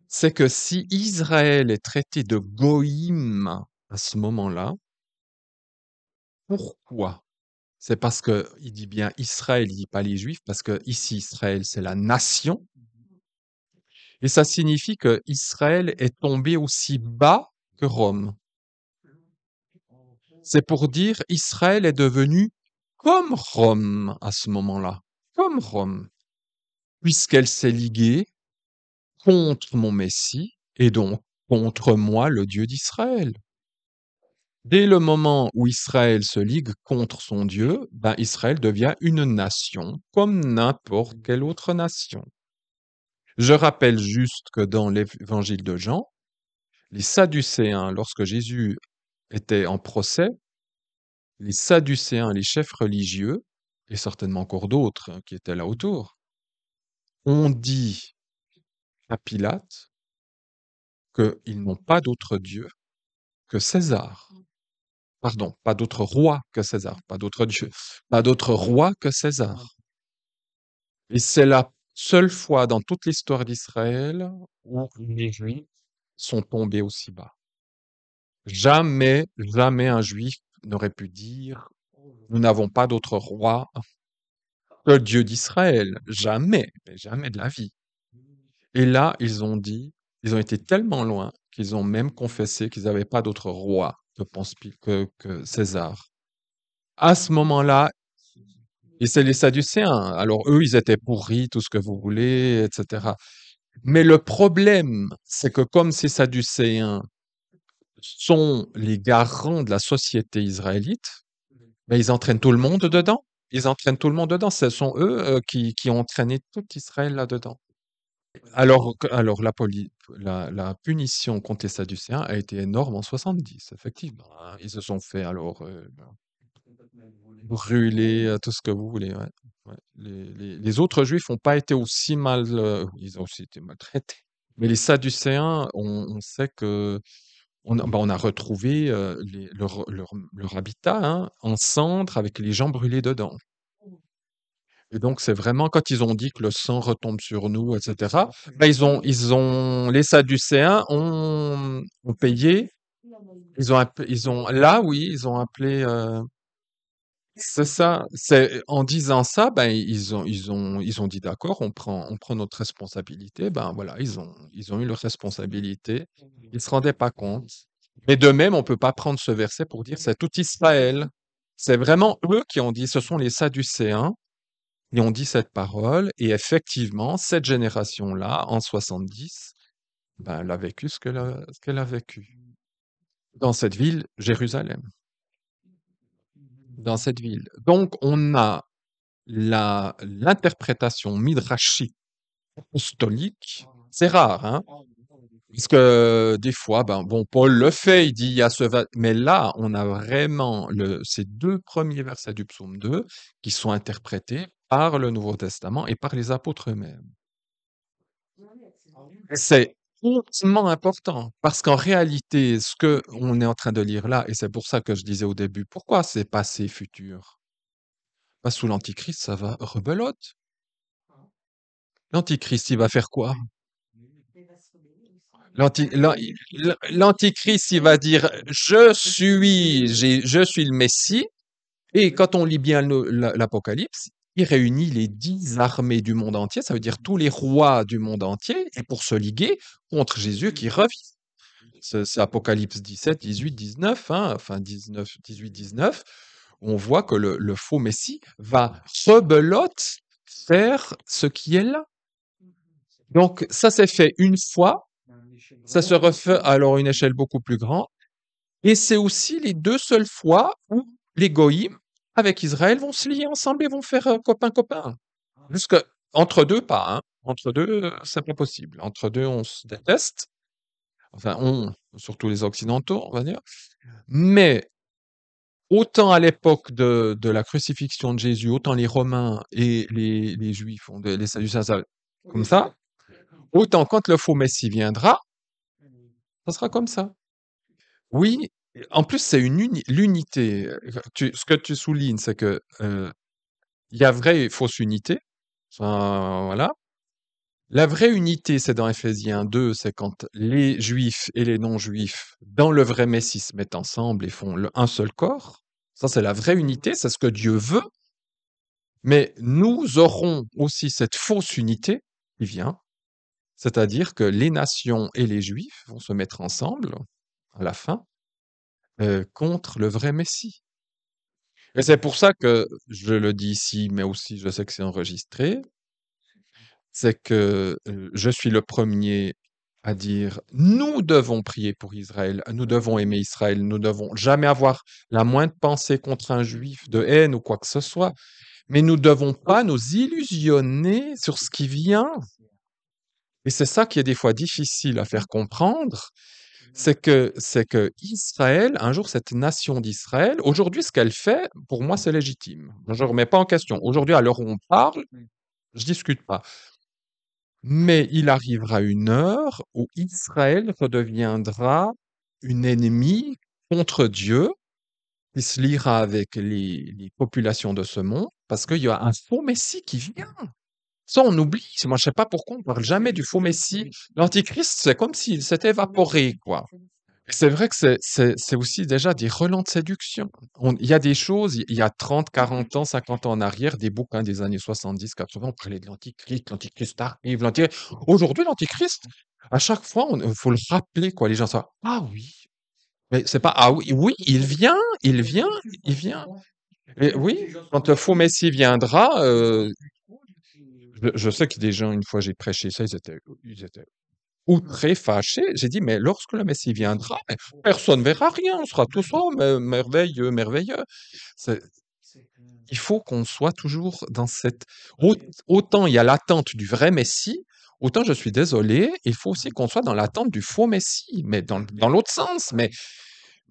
c'est que si Israël est traité de goïm à ce moment-là, pourquoi? C'est parce que il dit bien Israël, il dit pas les Juifs, parce que ici Israël, c'est la nation, et ça signifie que Israël est tombé aussi bas que Rome. C'est pour dire Israël est devenu comme Rome à ce moment-là, comme Rome, puisqu'elle s'est liguée contre mon Messie et donc contre moi, le Dieu d'Israël. Dès le moment où Israël se ligue contre son Dieu, ben Israël devient une nation comme n'importe quelle autre nation. Je rappelle juste que dans l'évangile de Jean, les Sadducéens, lorsque Jésus était en procès, les Sadducéens, les chefs religieux, et certainement encore d'autres hein, qui étaient là autour, ont dit à Pilate qu'ils n'ont pas d'autre Dieu que César. Pardon, pas d'autre roi que César, pas d'autre Dieu, pas d'autre roi que César. Et c'est la seule fois dans toute l'histoire d'Israël où les Juifs sont tombés aussi bas. Jamais, jamais un Juif n'aurait pu dire nous n'avons pas d'autre roi que le Dieu d'Israël. Jamais, mais jamais de la vie. Et là, ils ont dit, ils ont été tellement loin qu'ils ont même confessé qu'ils n'avaient pas d'autre roi que César. À ce moment-là, et c'est les Sadducéens. Alors eux, ils étaient pourris, tout ce que vous voulez, etc. Mais le problème, c'est que comme ces Sadducéens sont les garants de la société israélite, ben, ils entraînent tout le monde dedans. Ils entraînent tout le monde dedans. Ce sont eux qui ont entraîné tout Israël là-dedans. Alors la punition contre les Sadducéens a été énorme en 70, effectivement, hein. Ils se sont fait alors brûler, tout ce que vous voulez, ouais. Ouais. Les autres Juifs n'ont pas été aussi mal, ils ont aussi été maltraités. Mais les Sadducéens, on sait que on a retrouvé leur habitat hein, en cendres avec les gens brûlés dedans. Et donc, c'est vraiment quand ils ont dit que le sang retombe sur nous, etc. Ben, les Sadducéens ont payé. Là, oui, ils ont appelé. C'est ça. En disant ça, ben ils ont dit d'accord, on prend notre responsabilité. Ben voilà, ils ont eu leur responsabilité. Ils se rendaient pas compte. Mais de même, on peut pas prendre ce verset pour dire c'est tout Israël. C'est vraiment eux qui ont dit, ce sont les Sadducéens qui ont dit cette parole. Et effectivement, cette génération-là, en 70, ben, elle a vécu ce qu'elle a vécu dans cette ville, Jérusalem, dans cette ville. Donc, on a l'interprétation midrashique apostolique, c'est rare, hein, parce que des fois, ben, bon, Paul le fait, il dit, il y a mais là, on a vraiment ces deux premiers versets du psaume 2 qui sont interprétés par le Nouveau Testament et par les apôtres eux-mêmes. C'est hautement important parce qu'en réalité, ce que on est en train de lire là, et c'est pour ça que je disais au début, pourquoi c'est passé futur? Parce sous l'Antichrist, ça va rebelote. L'Antichrist, il va faire quoi? L'Antichrist, il va dire, je suis le Messie. Et quand on lit bien l'Apocalypse, il réunit les 10 armées du monde entier, ça veut dire tous les rois du monde entier, et pour se liguer contre Jésus qui revient. C'est Apocalypse 17, 18, 19, hein, enfin 19, 18, 19. On voit que le faux Messie va rebelote faire ce qui est là. Donc ça s'est fait une fois, ça se refait alors à une échelle beaucoup plus grande, et c'est aussi les deux seules fois où les goïms avec Israël vont se lier ensemble et vont faire copain-copain. Jusque entre deux, pas, hein. Entre deux, c'est pas possible. Entre deux, on se déteste. Enfin, surtout les Occidentaux, on va dire. Mais autant à l'époque de la crucifixion de Jésus, autant les Romains et les Juifs, les Sadducéens, comme ça, autant quand le faux Messie viendra, ça sera comme ça. Oui, en plus, c'est l'unité. Ce que tu soulignes, c'est que il y a vraie et fausse unité. Enfin, voilà. La vraie unité, c'est dans Éphésiens 2, c'est quand les juifs et les non-juifs, dans le vrai Messie, se mettent ensemble et font un seul corps. Ça, c'est la vraie unité, c'est ce que Dieu veut. Mais nous aurons aussi cette fausse unité qui vient, c'est-à-dire que les nations et les juifs vont se mettre ensemble, à la fin, contre le vrai Messie. Et c'est pour ça que je le dis ici, mais aussi je sais que c'est enregistré, c'est que je suis le premier à dire nous devons prier pour Israël, nous devons aimer Israël, nous devons jamais avoir la moindre pensée contre un juif de haine ou quoi que ce soit, mais nous devons pas nous illusionner sur ce qui vient. Et c'est ça qui est des fois difficile à faire comprendre, c'est que Israël, un jour cette nation d'Israël, aujourd'hui ce qu'elle fait, pour moi c'est légitime. Je ne remets pas en question. Aujourd'hui, à l'heure où on parle, je discute pas. Mais il arrivera une heure où Israël redeviendra une ennemie contre Dieu, qui se liera avec les populations de ce monde, parce qu'il y a un faux Messie qui vient. Ça, on oublie. Moi, je sais pas pourquoi on parle jamais du faux Messie. L'Antichrist, c'est comme s'il s'était évaporé, quoi. C'est vrai que c'est aussi déjà des relents de séduction. Il y a des choses, il y a 30, 40 ans, 50 ans en arrière, des bouquins des années 70, 80, on parlait de l'antichrist arrive, l'antichrist. Aujourd'hui, l'antichrist, à chaque fois, il faut le rappeler, quoi. Les gens sont, ah oui. Mais c'est pas, ah oui, oui, il vient, il vient. Et oui, quand le faux messie viendra, je sais que des gens, une fois j'ai prêché ça, ils étaient outré, fâché. J'ai dit, mais lorsque le Messie viendra, personne ne verra rien. On sera tous, oh, merveilleux, merveilleux. C'est- Il faut qu'on soit toujours dans cette... Autant il y a l'attente du vrai Messie, autant je suis désolé, il faut aussi qu'on soit dans l'attente du faux Messie, mais dans l'autre sens. Mais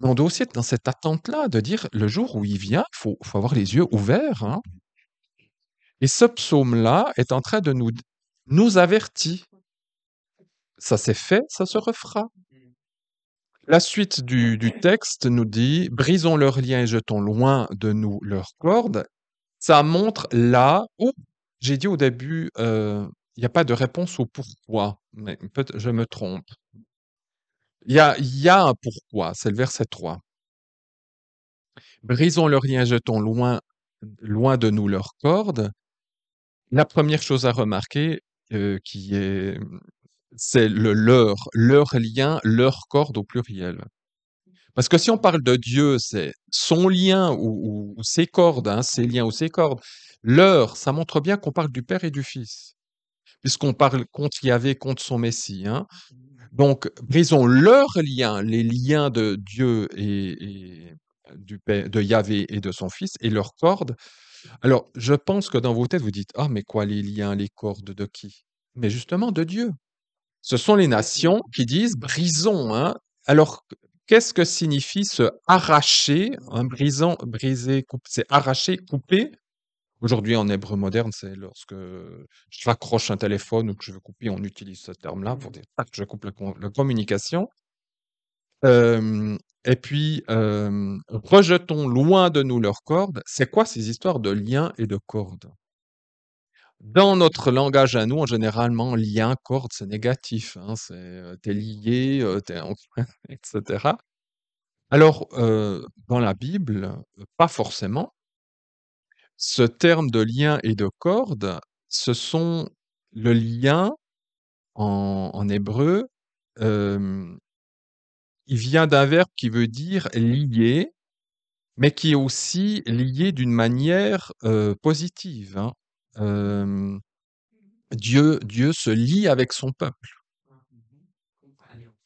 on doit aussi être dans cette attente-là, de dire, le jour où il vient, faut avoir les yeux ouverts, hein. Et ce psaume-là est en train de nous avertir. Ça s'est fait, ça se refera. La suite du texte nous dit: «Brisons leurs liens et jetons loin de nous leurs cordes». Ça montre là où j'ai dit au début, il n'y a pas de réponse au pourquoi, mais peut-être je me trompe. Il y a un pourquoi, c'est le verset 3. Brisons leurs liens, jetons loin de nous leurs cordes. La première chose à remarquer, qui est, c'est leur lien, leur corde au pluriel. Parce que si on parle de Dieu, c'est son lien ou ses cordes, hein, ses liens ou ses cordes. Leur, ça montre bien qu'on parle du Père et du Fils, puisqu'on parle contre Yahvé, contre son Messie, hein. Donc, brisons leurs liens, les liens de Dieu et du Père, de Yahvé et de son Fils, et leurs cordes. Alors, je pense que dans vos têtes, vous dites, ah, mais quoi, les liens, les cordes de qui? Mais justement, de Dieu. Ce sont les nations qui disent brisons, hein. Alors, qu'est-ce que signifie se arracher, hein, brisons, briser, c'est arracher, couper. Aujourd'hui, en hébreu moderne, c'est lorsque je raccroche un téléphone ou que je veux couper, on utilise ce terme-là pour dire tac, je coupe la communication. Et puis, rejetons loin de nous leurs cordes. C'est quoi ces histoires de liens et de cordes? Dans notre langage à nous, en généralement, lien, corde, c'est négatif, hein, c'est t'es lié, t'es en etc. Alors, dans la Bible, pas forcément. Ce terme de lien et de corde, ce sont le lien en hébreu, hem, il vient d'un verbe qui veut dire lier, mais qui est aussi lié d'une manière, positive, hein. Hem, Dieu se lie avec son peuple.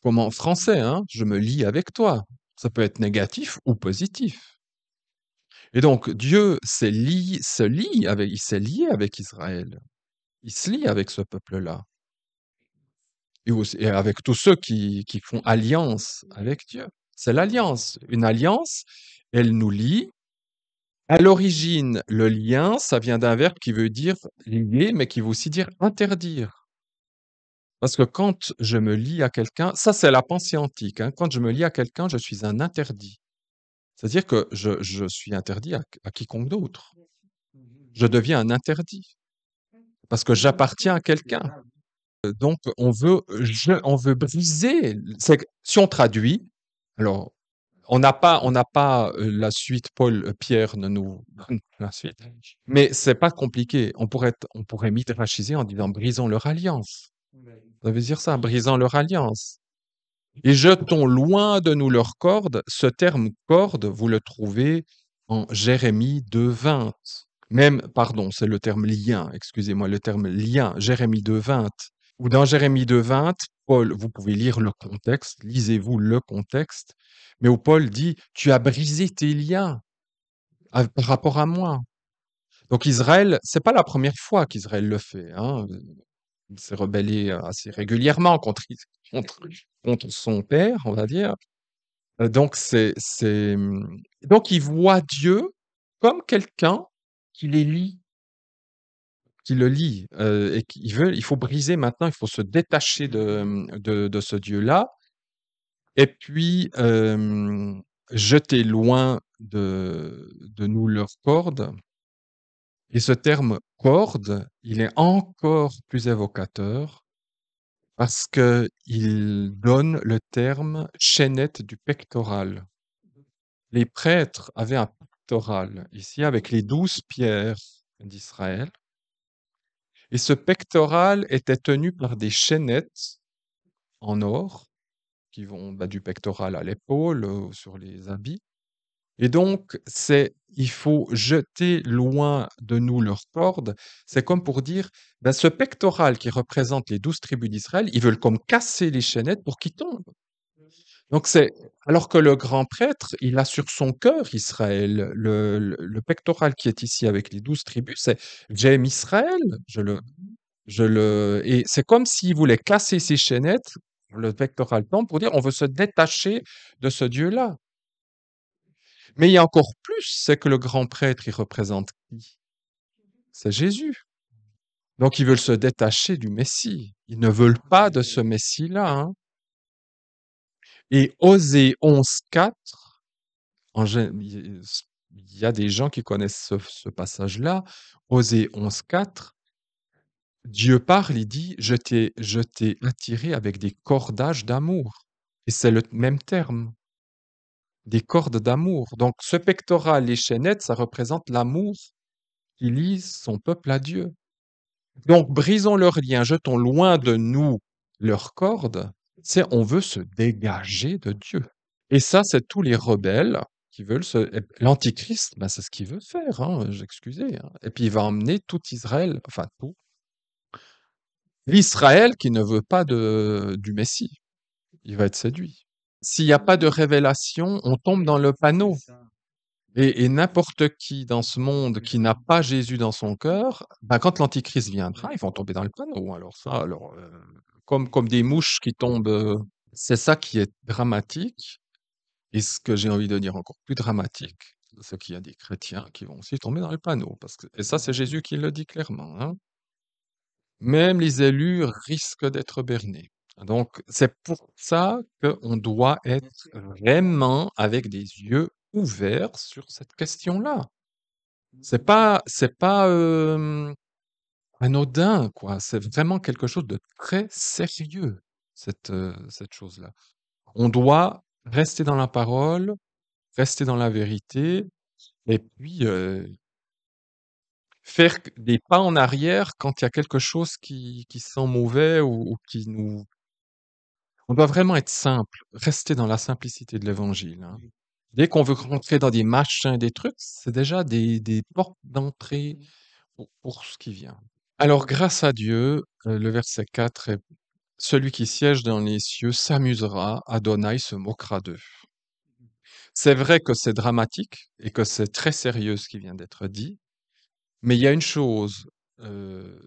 Comme en français, hein, je me lie avec toi. Ça peut être négatif ou positif. Et donc Dieu il s'est lié avec Israël. Il se lie avec ce peuple-là. Et avec tous ceux qui font alliance avec Dieu. C'est l'alliance. Une alliance, elle nous lie. À l'origine, le lien, ça vient d'un verbe qui veut dire lier, mais qui veut aussi dire interdire. Parce que quand je me lie à quelqu'un, ça c'est la pensée antique, hein, quand je me lie à quelqu'un, je suis un interdit. C'est-à-dire que je suis interdit à quiconque d'autre. Je deviens un interdit parce que j'appartiens à quelqu'un. Donc on veut briser. Si on traduit, alors on n'a pas la suite. Pierre ne nous donne pas la suite, mais c'est pas compliqué. On pourrait midrashiser en disant brisons leur alliance. Ça veut dire ça, brisons leur alliance. Et jetons loin de nous leurs cordes. Ce terme corde, vous le trouvez en Jérémie 2,20. Même, pardon, c'est le terme lien, excusez-moi, le terme lien, Jérémie 2,20. Ou dans Jérémie 2,20, Paul, vous pouvez lire le contexte, lisez-vous le contexte, mais où Paul dit, tu as brisé tes liens par rapport à moi. Donc Israël, c'est pas la première fois qu'Israël le fait, hein. Il s'est rebellé assez régulièrement contre, contre son père, on va dire. Donc donc il voit Dieu comme quelqu'un qui les lie, qui le lie, et il faut briser maintenant, il faut se détacher de ce Dieu-là, et puis jeter loin de nous leurs cordes. Et ce terme corde, il est encore plus évocateur parce que il donne le terme chaînette du pectoral. Les prêtres avaient un pectoral ici avec les 12 pierres d'Israël. Et ce pectoral était tenu par des chaînettes en or qui vont du pectoral à l'épaule, sur les habits. Et donc, il faut jeter loin de nous leurs cordes. C'est comme pour dire, ben, ce pectoral qui représente les 12 tribus d'Israël, ils veulent comme casser les chaînettes pour qu'ils tombent. Donc alors que le grand prêtre, il a sur son cœur Israël. Le pectoral qui est ici avec les 12 tribus, c'est j'aime Israël. Et c'est comme s'il voulait casser ses chaînettes, le pectoral tombe pour dire on veut se détacher de ce Dieu-là. Mais il y a encore plus, c'est que le grand prêtre, il représente qui? C'est Jésus. Donc ils veulent se détacher du Messie. Ils ne veulent pas de ce Messie-là, hein. Et Osée 11,4, il y a des gens qui connaissent ce passage-là. Osée 11,4. Dieu parle, il dit, je t'ai attiré avec des cordages d'amour. Et c'est le même terme, des cordes d'amour. Donc, ce pectoral, les chaînettes, ça représente l'amour qui lie son peuple à Dieu. Donc, brisons leurs liens, jetons loin de nous leurs cordes. C'est, on veut se dégager de Dieu. Et ça, c'est tous les rebelles qui veulent se. L'Antichrist, ben, c'est ce qu'il veut faire, hein, j'excusez. Hein. Et puis, il va emmener tout Israël, enfin tout, l'Israël qui ne veut pas du Messie. Il va être séduit. S'il n'y a pas de révélation, on tombe dans le panneau. Et n'importe qui dans ce monde qui n'a pas Jésus dans son cœur, ben, quand l'Antichrist viendra, ils vont tomber dans le panneau. Alors ça, comme des mouches qui tombent, c'est ça qui est dramatique. Et ce que j'ai envie de dire encore plus dramatique, c'est qu'il y a des chrétiens qui vont aussi tomber dans le panneau. Et ça, c'est Jésus qui le dit clairement. Hein. Même les élus risquent d'être bernés. Donc, c'est pour ça qu'on doit être vraiment avec des yeux ouverts sur cette question-là. C'est pas anodin, quoi. C'est vraiment quelque chose de très sérieux, cette chose-là. On doit rester dans la parole, rester dans la vérité, et puis faire des pas en arrière quand il y a quelque chose qui sent mauvais ou qui nous. On doit vraiment être simple, rester dans la simplicité de l'évangile. Hein. Dès qu'on veut rentrer dans des machins, des trucs, c'est déjà des portes d'entrée pour ce qui vient. Alors, grâce à Dieu, le verset 4 est celui qui siège dans les cieux s'amusera, Adonai se moquera d'eux. C'est vrai que c'est dramatique et que c'est très sérieux ce qui vient d'être dit, mais il y a une chose,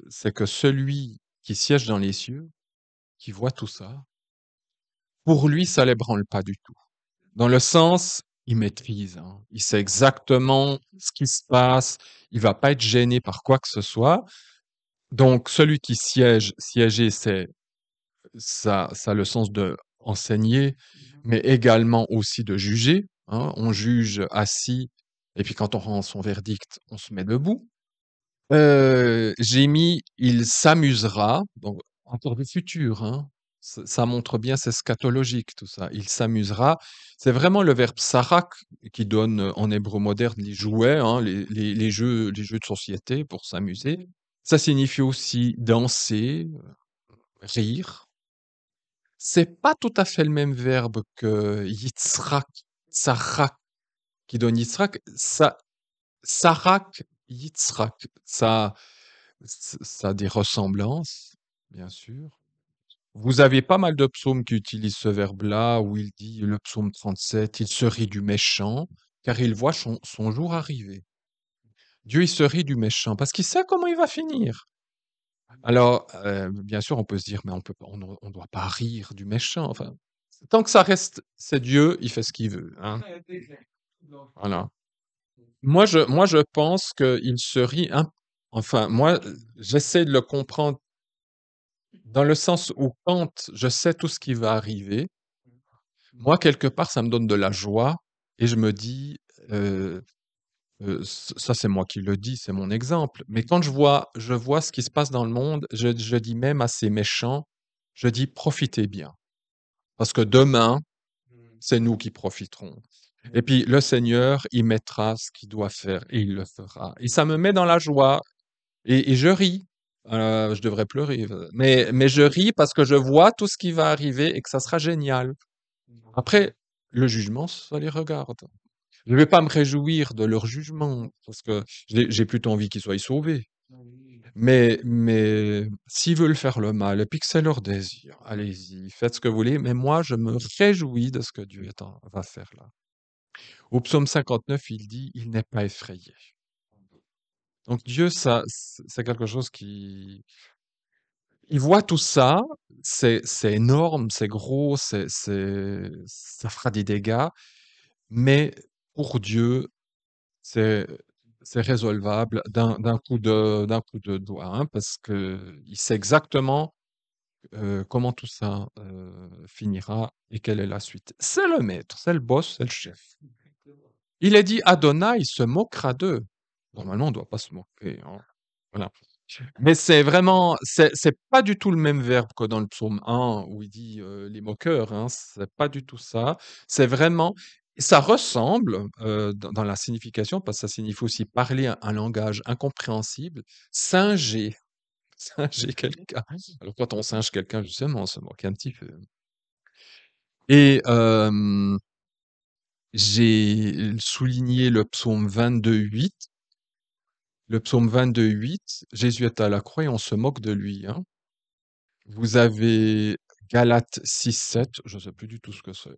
c'est que celui qui siège dans les cieux, qui voit tout ça, pour lui, ça ne l'ébranle pas du tout. Dans le sens, il maîtrise, hein. Il sait exactement ce qui se passe, il va pas être gêné par quoi que ce soit. Donc, celui qui siéger, ça a le sens de enseigner, mais également aussi de juger. Hein. On juge assis, et puis quand on rend son verdict, on se met debout. J'ai mis il s'amusera, donc encore du futur, hein. Ça montre bien, c'est scatologique tout ça. Il s'amusera. C'est vraiment le verbe sarak qui donne en hébreu moderne les jouets, hein, les jeux de société pour s'amuser. Ça signifie aussi danser, rire. C'est pas tout à fait le même verbe que yitzhak, sarak, qui donne yitzhak. Sarak, yitzhak. Ça a des ressemblances, bien sûr. Vous avez pas mal de psaumes qui utilisent ce verbe-là, où il dit, le psaume 37, il se rit du méchant, car il voit son jour arriver. Dieu, il se rit du méchant, parce qu'il sait comment il va finir. Alors, bien sûr, on peut se dire, mais on doit pas rire du méchant. Enfin, tant que ça reste, c'est Dieu, il fait ce qu'il veut. Hein. Voilà. Moi, je pense qu'il se rit. Enfin, moi, j'essaie de le comprendre dans le sens où quand je sais tout ce qui va arriver, moi, quelque part, ça me donne de la joie et je me dis, euh, ça c'est moi qui le dis, c'est mon exemple, mais quand je vois ce qui se passe dans le monde, je dis même à ces méchants, je dis profitez bien, parce que demain, c'est nous qui profiterons. Et puis le Seigneur, il mettra ce qu'il doit faire et il le fera. Et ça me met dans la joie et je ris. Je devrais pleurer, mais je ris parce que je vois tout ce qui va arriver et que ça sera génial. Après, le jugement, ça les regarde. Je ne vais pas me réjouir de leur jugement parce que j'ai plutôt envie qu'ils soient sauvés. Mais s'ils veulent faire le mal et puis que c'est leur désir, allez-y, faites ce que vous voulez. Mais moi, je me réjouis de ce que Dieu va faire là. Au psaume 59, il dit, il n'est pas effrayé. Donc Dieu, ça, c'est quelque chose qui, il voit tout ça, c'est énorme, c'est gros, ça fera des dégâts, mais pour Dieu, c'est, c'est résolvable d'un coup de doigt, hein, parce que il sait exactement comment tout ça finira et quelle est la suite. C'est le maître, c'est le boss, c'est le chef. Il est dit Adonai se moquera d'eux. Normalement, on ne doit pas se moquer. Hein. Voilà. Mais c'est vraiment, c'est pas du tout le même verbe que dans le psaume 1 où il dit les moqueurs, hein, c'est pas du tout ça. C'est vraiment, ça ressemble dans la signification, parce que ça signifie aussi parler un langage incompréhensible, singer, singer quelqu'un. Alors quand on singe quelqu'un, justement, on se moque un petit peu. Et j'ai souligné le psaume 22:8. Le psaume 22:8, Jésus est à la croix et on se moque de lui, hein. Vous avez Galates 6:7, je sais plus du tout ce que c'est.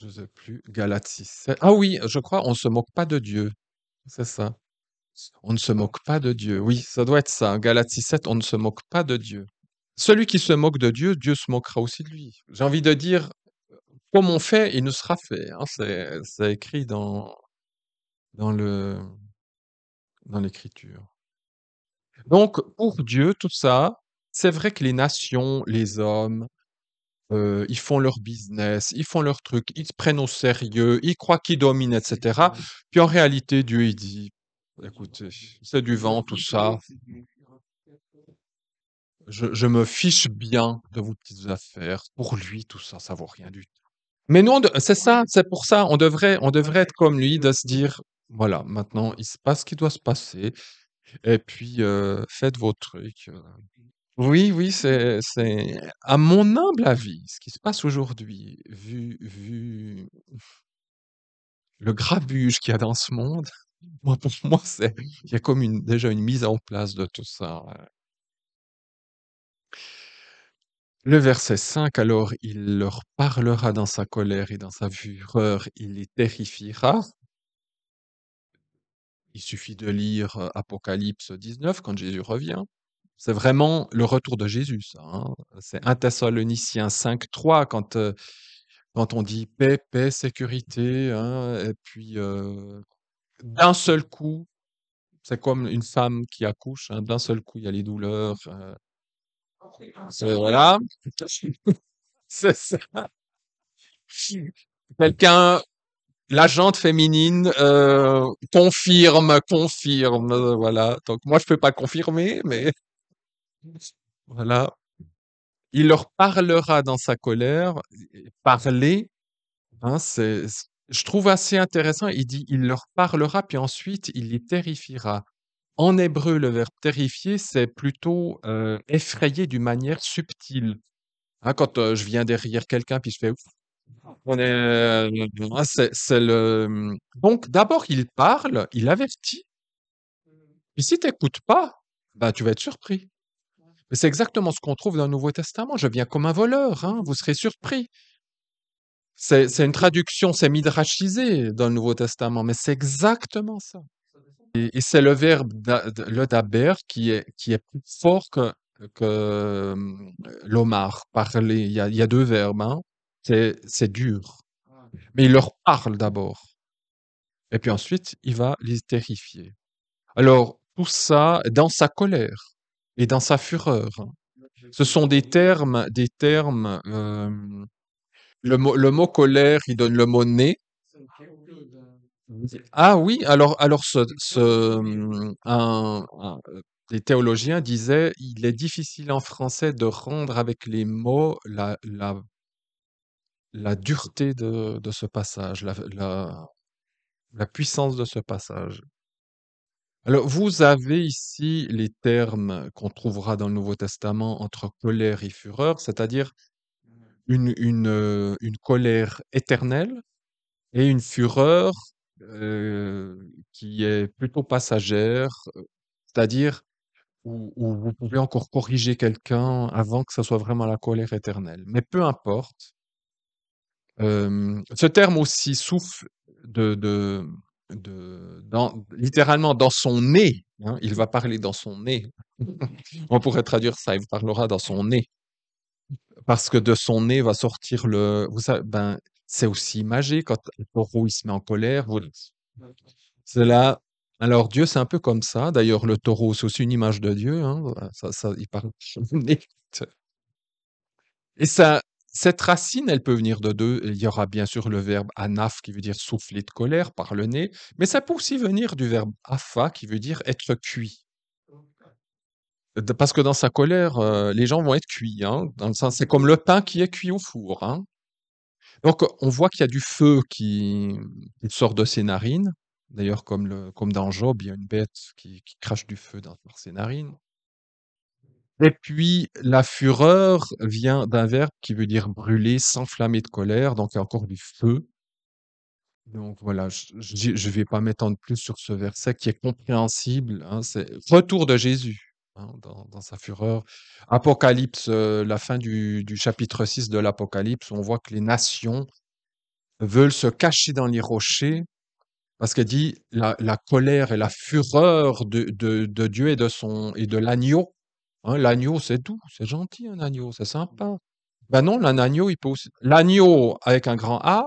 Je sais plus. Galates 6:7. Ah oui, je crois, on se moque pas de Dieu. C'est ça. On ne se moque pas de Dieu. Oui, ça doit être ça. Galates 6:7, on ne se moque pas de Dieu. Celui qui se moque de Dieu, Dieu se moquera aussi de lui. J'ai envie de dire, comme on fait, il nous sera fait, hein. C'est écrit dans le, dans l'écriture. Donc, pour Dieu, tout ça, c'est vrai que les nations, les hommes, ils font leur business, ils font leur truc, ils se prennent au sérieux, ils croient qu'ils dominent, etc. Puis en réalité, Dieu, il dit, écoutez, c'est du vent, tout ça. Je me fiche bien de vos petites affaires. Pour lui, tout ça, ça vaut rien du tout. Mais nous, c'est ça, c'est pour ça, on devrait être comme lui, de se dire, voilà, maintenant, il se passe ce qui doit se passer, et puis faites vos trucs. Oui, oui, c'est à mon humble avis, ce qui se passe aujourd'hui, vu le grabuge qu'il y a dans ce monde, moi, pour moi, il y a comme déjà une mise en place de tout ça. Le verset 5, alors il leur parlera dans sa colère et dans sa fureur, il les terrifiera. Il suffit de lire Apocalypse 19 quand Jésus revient. C'est vraiment le retour de Jésus, ça, hein. C'est 1 Thessaloniciens 5:3 quand on dit paix, paix, sécurité, hein, et puis d'un seul coup, c'est comme une femme qui accouche, hein, d'un seul coup, il y a les douleurs. Voilà. C'est ça. Quelqu'un, la jante féminine confirme, voilà. Donc moi, je peux pas confirmer, mais voilà. Il leur parlera dans sa colère. Parler, hein, je trouve assez intéressant. Il dit, il leur parlera, puis ensuite, il les terrifiera. En hébreu, le verbe terrifier, c'est plutôt effrayer d'une manière subtile. Hein, quand je viens derrière quelqu'un, puis je fais, ouf, hein, c'est Donc, d'abord, il parle, il avertit. Puis si tu n'écoutes pas, bah, tu vas être surpris. Mais c'est exactement ce qu'on trouve dans le Nouveau Testament. Je viens comme un voleur, hein, vous serez surpris. C'est une traduction, c'est midrashisé dans le Nouveau Testament, mais c'est exactement ça. Et c'est le verbe le daber qui est plus fort que l'omar, parler. Il y a deux verbes, hein. C'est dur. Mais il leur parle d'abord. Et puis ensuite, il va les terrifier. Alors, tout ça dans sa colère et dans sa fureur, hein. Ce sont des termes. Le mot colère, il donne le mot nez. Ah oui, alors des théologiens disaient, il est difficile en français de rendre avec les mots la dureté de ce passage, la puissance de ce passage. Alors, vous avez ici les termes qu'on trouvera dans le Nouveau Testament entre colère et fureur, c'est-à-dire une colère éternelle et une fureur qui est plutôt passagère, c'est-à-dire où vous pouvez encore corriger quelqu'un avant que ça soit vraiment la colère éternelle. Mais peu importe, ce terme aussi souffle littéralement dans son nez, hein, il va parler dans son nez. On pourrait traduire ça, il parlera dans son nez. Parce que de son nez va sortir vous savez, ben, c'est aussi imagé quand le taureau il se met en colère. C'est là. Alors Dieu, c'est un peu comme ça. D'ailleurs, le taureau, c'est aussi une image de Dieu, hein. Voilà, ça, il parle. Et ça, cette racine, elle peut venir de 2. Il y aura bien sûr le verbe anaph qui veut dire souffler de colère par le nez, mais ça peut aussi venir du verbe apha qui veut dire être cuit. Parce que dans sa colère, les gens vont être cuits, hein, dans le sens, c'est comme le pain qui est cuit au four, hein. Donc on voit qu'il y a du feu qui sort de ses narines. D'ailleurs, comme dans Job, il y a une bête qui crache du feu par ses narines. Et puis, la fureur vient d'un verbe qui veut dire brûler, s'enflammer de colère, donc il y a encore du feu. Donc voilà, je vais pas m'étendre plus sur ce verset qui est compréhensible, hein, c'est retour de Jésus, hein, dans sa fureur. Apocalypse, la fin du chapitre 6 de l'Apocalypse, on voit que les nations veulent se cacher dans les rochers parce qu'elle dit la colère et la fureur de Dieu et de l'agneau. Hein, l'agneau, c'est doux, c'est gentil, un agneau, c'est sympa. Ben non, un agneau, il peut aussi. L'agneau avec un grand A,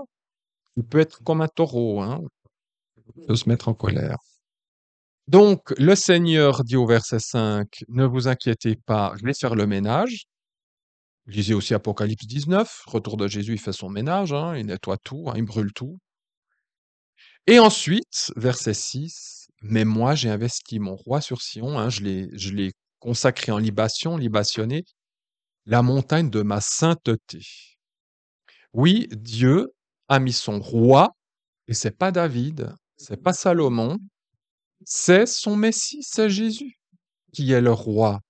il peut être comme un taureau, hein, il peut se mettre en colère. Donc, le Seigneur dit au verset 5, ne vous inquiétez pas, je vais faire le ménage. Lisez aussi Apocalypse 19, retour de Jésus, il fait son ménage, hein, il nettoie tout, hein, il brûle tout. Et ensuite, verset 6, mais moi j'ai investi mon roi sur Sion, hein, je l'ai consacré en libation, libationné, la montagne de ma sainteté. Oui, Dieu a mis son roi, et c'est pas David, c'est pas Salomon, c'est son Messie, c'est Jésus, qui est le roi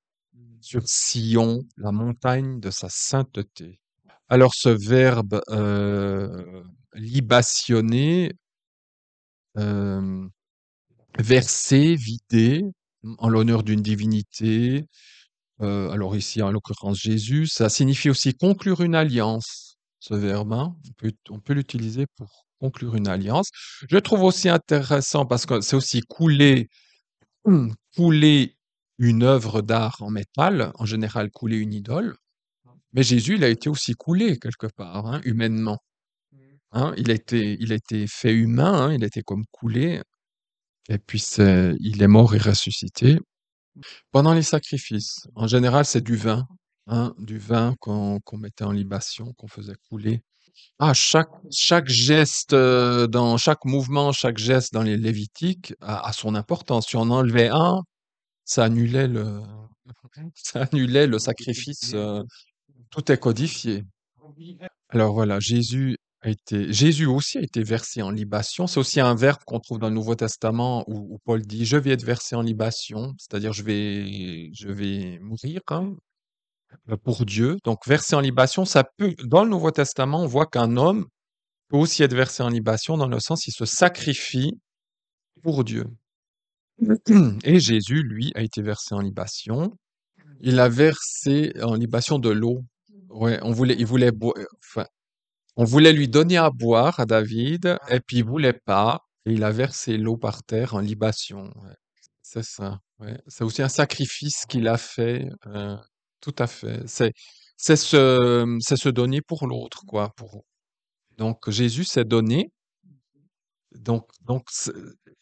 sur Sion, la montagne de sa sainteté. Alors ce verbe libationner, euh, verser, vider, en l'honneur d'une divinité. Alors ici, en l'occurrence Jésus, ça signifie aussi conclure une alliance, ce verbe, hein. On peut l'utiliser pour conclure une alliance. Je trouve aussi intéressant parce que c'est aussi couler, couler une œuvre d'art en métal, en général couler une idole. Mais Jésus, il a été aussi coulé quelque part, hein, humainement. Hein. Il a été fait humain, hein, il a été comme coulé, et puis il est mort et ressuscité. Pendant les sacrifices, en général, c'est du vin qu'on mettait en libation, qu'on faisait couler. Ah, chaque geste, dans chaque mouvement, chaque geste dans les Lévitiques a son importance. Si on enlevait un, ça annulait le, ça annulait le sacrifice. Tout est codifié. Alors voilà, Jésus aussi a été versé en libation. C'est aussi un verbe qu'on trouve dans le Nouveau Testament où Paul dit, je vais être versé en libation, c'est-à-dire je vais mourir, hein, pour Dieu. Donc versé en libation, ça peut, dans le Nouveau Testament, on voit qu'un homme peut aussi être versé en libation dans le sens il se sacrifie pour Dieu. Et Jésus, lui, a été versé en libation. Il a versé en libation de l'eau. Ouais, il voulait enfin, on voulait lui donner à boire à David, et puis il voulait pas, et il a versé l'eau par terre en libation. Ouais. C'est ça. Ouais. C'est aussi un sacrifice qu'il a fait. Tout à fait. C'est se donner pour l'autre, quoi. Donc Jésus s'est donné. Donc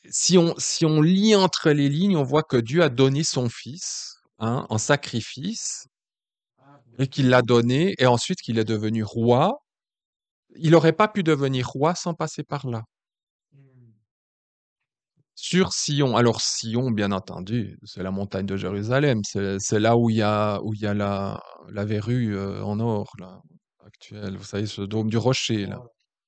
si on lit entre les lignes, on voit que Dieu a donné son Fils, hein, en sacrifice, et qu'il l'a donné, et ensuite qu'il est devenu roi. Il n'aurait pas pu devenir roi sans passer par là. Sur Sion. Alors Sion, bien entendu, c'est la montagne de Jérusalem. C'est là où il y a la verrue en or là, actuelle. Vous savez, ce dôme du rocher là.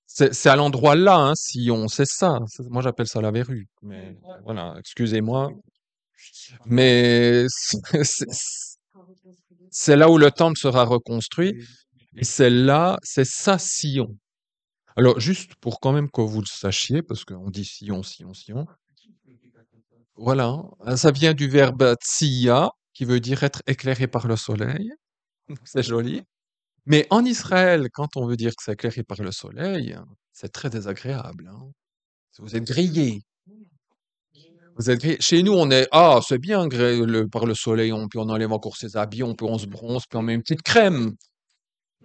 C'est à l'endroit là, hein, Sion. C'est ça. Moi, j'appelle ça la verrue. Mais voilà, excusez-moi. Mais c'est là où le temple sera reconstruit. Et c'est ça Sion. Alors, juste pour quand même que vous le sachiez, parce qu'on dit Sion, Sion, Sion. Voilà, ça vient du verbe tsia, qui veut dire être éclairé par le soleil. C'est joli. Mais en Israël, quand on veut dire que c'est éclairé par le soleil, c'est très désagréable, hein. Vous êtes grillé. Vous êtes grillé. Chez nous, on est, ah, c'est bien par le soleil, puis on enlève encore ses habits, on se bronze, puis on met une petite crème.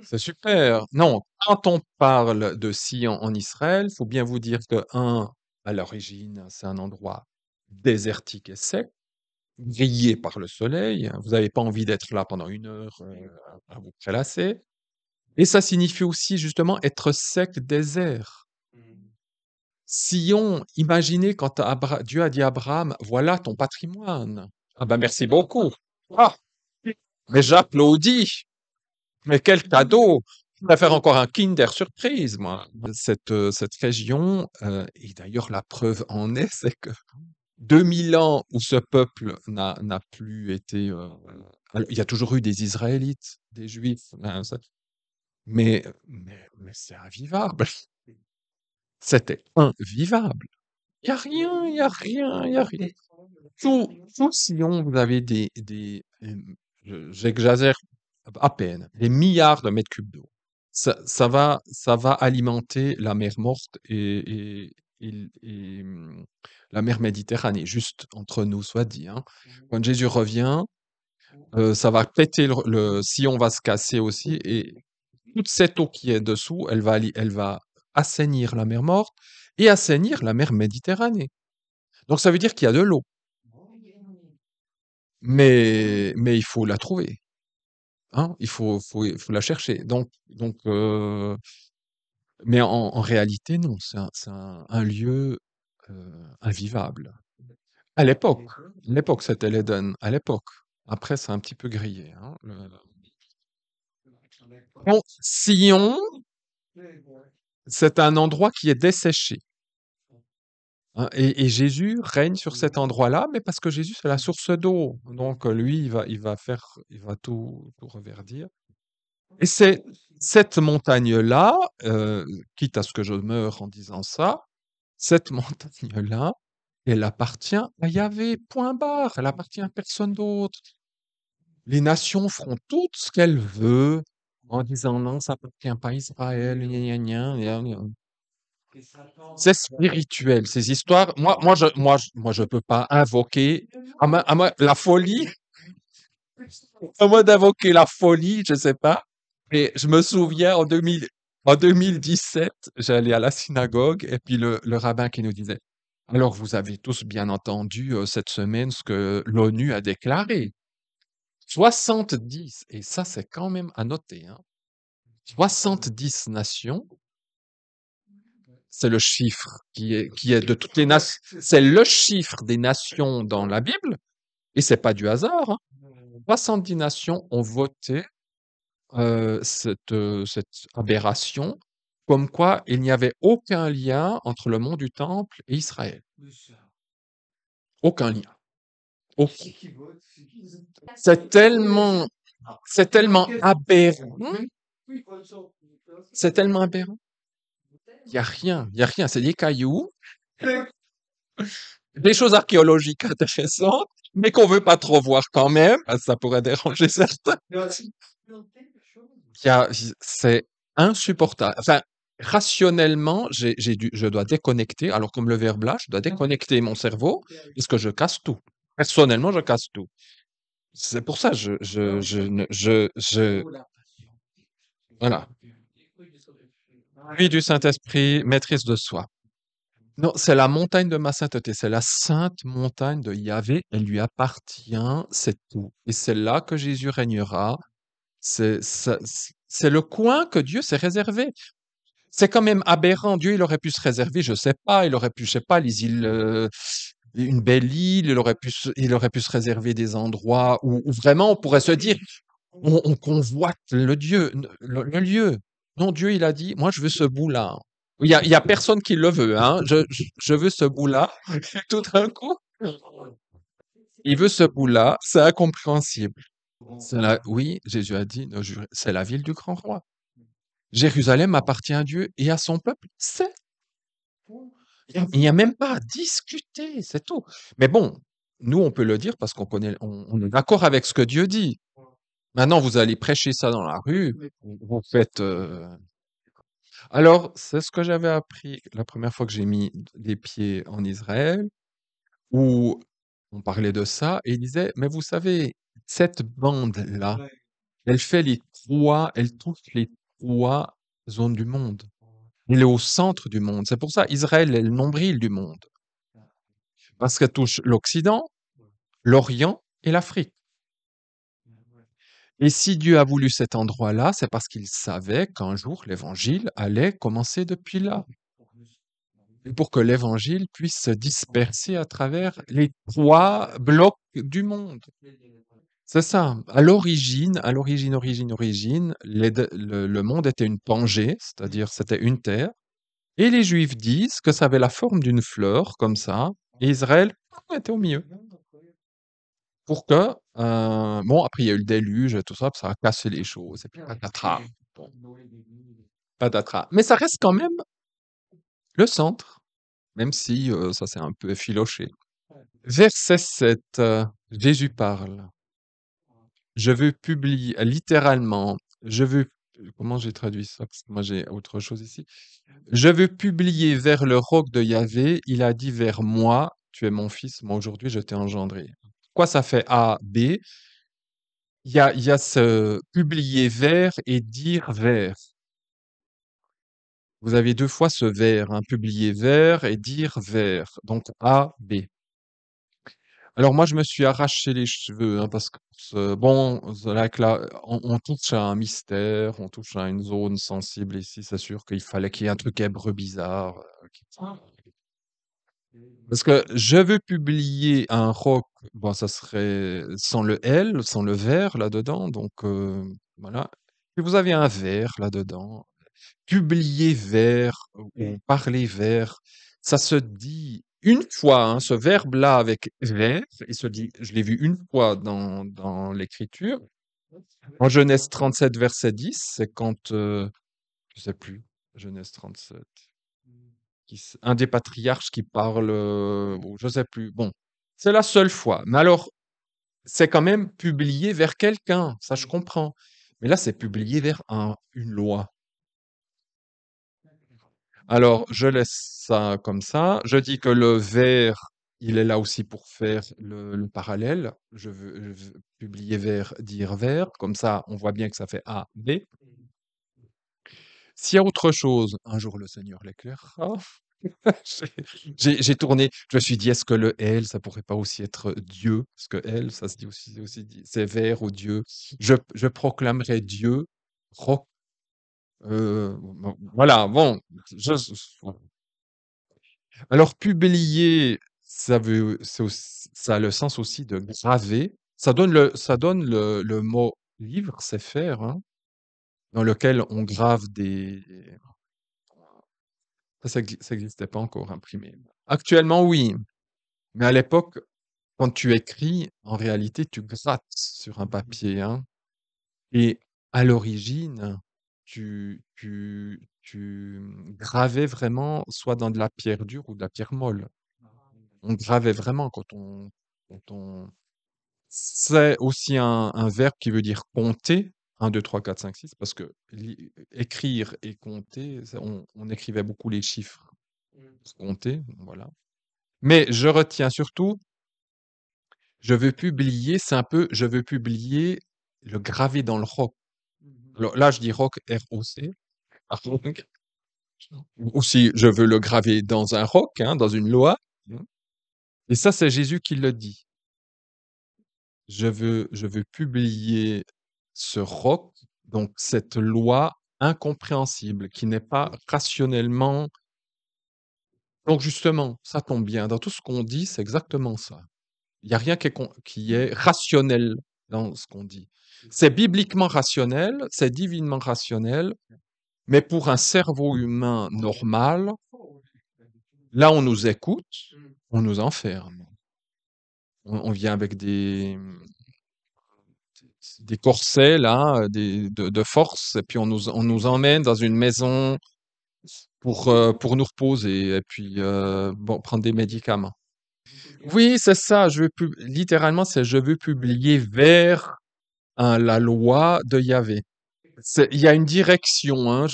C'est super. Non, quand on parle de Sion en Israël, faut bien vous dire que, à l'origine, c'est un endroit désertique et sec, grillé par le soleil. Vous n'avez pas envie d'être là pendant une heure à vous prélasser. Et ça signifie aussi justement être sec, désert. Sion, imaginez quand Dieu a dit à Abraham, voilà ton patrimoine. Ah ben merci beaucoup. Ah, mais j'applaudis. Mais quel cadeau! Je préfère encore un Kinder Surprise, moi. Cette région, et d'ailleurs la preuve en est, c'est que 2000 ans où ce peuple n'a plus été... alors, il y a toujours eu des Israélites, des Juifs, hein, mais c'est invivable. C'était invivable. Il y a rien, il y a rien, il y a rien. Tout Sion, vous avez j'exagère à peine, des milliards de mètres cubes d'eau. Ça va alimenter la mer Morte et la mer Méditerranée, juste entre nous, soit dit, hein. Quand Jésus revient, ça va péter Sion va se casser aussi, et toute cette eau qui est dessous, elle va assainir la mer Morte et assainir la mer Méditerranée. Donc ça veut dire qu'il y a de l'eau, mais il faut la trouver, hein, il faut la chercher. Mais en réalité, non, c'est un lieu invivable. À l'époque, c'était l'Éden, à l'époque. Après, c'est un petit peu grillé, hein. Bon, Sion, c'est un endroit qui est desséché, hein, et Jésus règne sur cet endroit-là, mais parce que Jésus, c'est la source d'eau. Donc, lui, il va tout reverdir. Et c'est cette montagne-là, quitte à ce que je meure en disant ça, cette montagne-là, elle appartient à Yahvé, point barre. Elle appartient à personne d'autre. Les nations feront tout ce qu'elles veulent en disant non, ça appartient pas à Israël, gna, gna, gna, gna, gna. C'est spirituel, ces histoires. Moi, je peux pas invoquer, la folie, à moi d'invoquer la folie, je sais pas. Et je me souviens en 2017, j'allais à la synagogue et puis le rabbin qui nous disait, alors vous avez tous bien entendu cette semaine ce que l'ONU a déclaré. 70, et ça c'est quand même à noter, hein. 70 nations, c'est le chiffre qui est de toutes les nations, c'est le chiffre des nations dans la Bible, et c'est pas du hasard, hein. 70 nations ont voté cette aberration, comme quoi il n'y avait aucun lien entre le mont du Temple et Israël. Aucun lien. Aucun. C'est tellement, c'est tellement aberrant. C'est tellement aberrant. Il y a rien, il y a rien. C'est des cailloux, des choses archéologiques intéressantes, mais qu'on veut pas trop voir quand même, parce que ça pourrait déranger certains. C'est insupportable. Enfin, rationnellement, je dois déconnecter. Alors, comme le verbe là, je dois déconnecter mon cerveau parce que je casse tout. Personnellement, je casse tout. C'est pour ça, voilà. Lui du Saint-Esprit, maîtrise de soi. Non, c'est la montagne de ma sainteté. C'est la sainte montagne de Yahvé. Elle lui appartient. C'est tout. Et c'est là que Jésus régnera. C'est le coin que Dieu s'est réservé. C'est quand même aberrant. Dieu, il aurait pu se réserver, je sais pas, il aurait pu, je sais pas, les îles, une belle île, il aurait pu se réserver des endroits où vraiment on pourrait se dire, on convoite le Dieu, le lieu. Non, Dieu, il a dit, moi, je veux ce bout-là. Il y a personne qui le veut, hein. Je veux ce bout-là. Tout d'un coup, il veut ce bout-là. C'est incompréhensible. Oui, Jésus a dit, c'est la ville du grand roi. Jérusalem appartient à Dieu et à son peuple. C'est il n'y a même pas à discuter, c'est tout. Mais bon, nous, on peut le dire parce qu'on connaît, on est d'accord avec ce que Dieu dit. Maintenant, vous allez prêcher ça dans la rue, vous faites. Alors, c'est ce que j'avais appris la première fois que j'ai mis les pieds en Israël, où on parlait de ça et il disait, mais vous savez, cette bande-là, elle touche les trois zones du monde. Elle est au centre du monde. C'est pour ça, Israël est le nombril du monde. Parce qu'elle touche l'Occident, l'Orient et l'Afrique. Et si Dieu a voulu cet endroit-là, c'est parce qu'il savait qu'un jour l'évangile allait commencer depuis là. Et pour que l'évangile puisse se disperser à travers les 3 blocs du monde. C'est ça. À l'origine, le monde était une Pangée, c'est-à-dire c'était une terre. Et les Juifs disent que ça avait la forme d'une fleur, comme ça, et Israël était au milieu. Pour que, bon, après il y a eu le déluge et tout ça, puis ça a cassé les choses, et puis patatras. Bon, patatras. Mais ça reste quand même le centre, même si ça s'est un peu effiloché. Verset 7, Jésus parle. Je veux publier, littéralement, je veux, comment j'ai traduit ça? Parce que moi j'ai autre chose ici. Je veux publier vers le roc de Yahvé, il a dit vers moi, tu es mon fils, moi aujourd'hui je t'ai engendré. Quoi ça fait A, B? Il y a ce publier vers et dire vers. Vous avez 2 fois ce vers, hein, publier vers et dire vers. Donc A, B. Alors moi, je me suis arraché les cheveux, hein, parce que bon, c'est là que là, on touche à un mystère, on touche à une zone sensible ici, c'est sûr qu'il fallait qu'il y ait un truc hébreu bizarre. Parce que je veux publier un roc, bon, ça serait sans le L, sans le vers là-dedans, donc voilà. Si vous avez un vers là-dedans, publier vers ou parler vers, ça se dit une fois, hein, ce verbe-là avec vers, il se dit, je l'ai vu une fois dans l'écriture. En Genèse 37, verset 10, c'est quand, je sais plus, Genèse 37, un des patriarches qui parle, bon, je sais plus. Bon, c'est la seule fois. Mais alors, c'est quand même publié vers quelqu'un, ça je comprends. Mais là, c'est publié vers une loi. Alors, je laisse ça comme ça. Je dis que le vers, il est là aussi pour faire le parallèle. Je veux publier vers, dire vers. Comme ça, on voit bien que ça fait A, B. S'il y a autre chose, un jour le Seigneur l'éclairera. J'ai tourné, je me suis dit, est-ce que le L, ça pourrait pas aussi être Dieu? Parce que L, ça se dit aussi, c'est vers ou Dieu. Je proclamerai Dieu, roc, bon, voilà, bon, alors publier, ça a le sens aussi de graver. Ça donne le mot livre, c'est faire, hein, dans lequel on grave des. Ça n'existait pas encore imprimé. Actuellement, oui, mais à l'époque, quand tu écris, en réalité, tu grattes sur un papier, hein. Et à l'origine, tu gravais vraiment soit dans de la pierre dure ou de la pierre molle. On gravait vraiment quand on. C'est aussi un verbe qui veut dire compter, un, 2, 3, 4, 5, 6, parce que écrire et compter, on écrivait beaucoup les chiffres pour compter, voilà. Mais je retiens surtout, je veux publier, c'est un peu, je veux publier le gravé dans le roc. Alors là, je dis roc, R-O-C. roc. Ou si je veux le graver dans un roc, hein, dans une loi. Et ça, c'est Jésus qui le dit. Je veux publier ce roc, donc cette loi incompréhensible qui n'est pas rationnellement. Donc justement, ça tombe bien. Dans tout ce qu'on dit, c'est exactement ça. Il n'y a rien qui est rationnel dans ce qu'on dit. C'est bibliquement rationnel, c'est divinement rationnel, mais pour un cerveau humain normal, là, on nous écoute, on nous enferme. On vient avec des corsets là, de force, et puis on nous emmène dans une maison pour nous reposer et puis bon, prendre des médicaments. Oui, c'est ça. Littéralement, c'est je veux publier vers la loi de Yahvé. Il y a une direction, hein.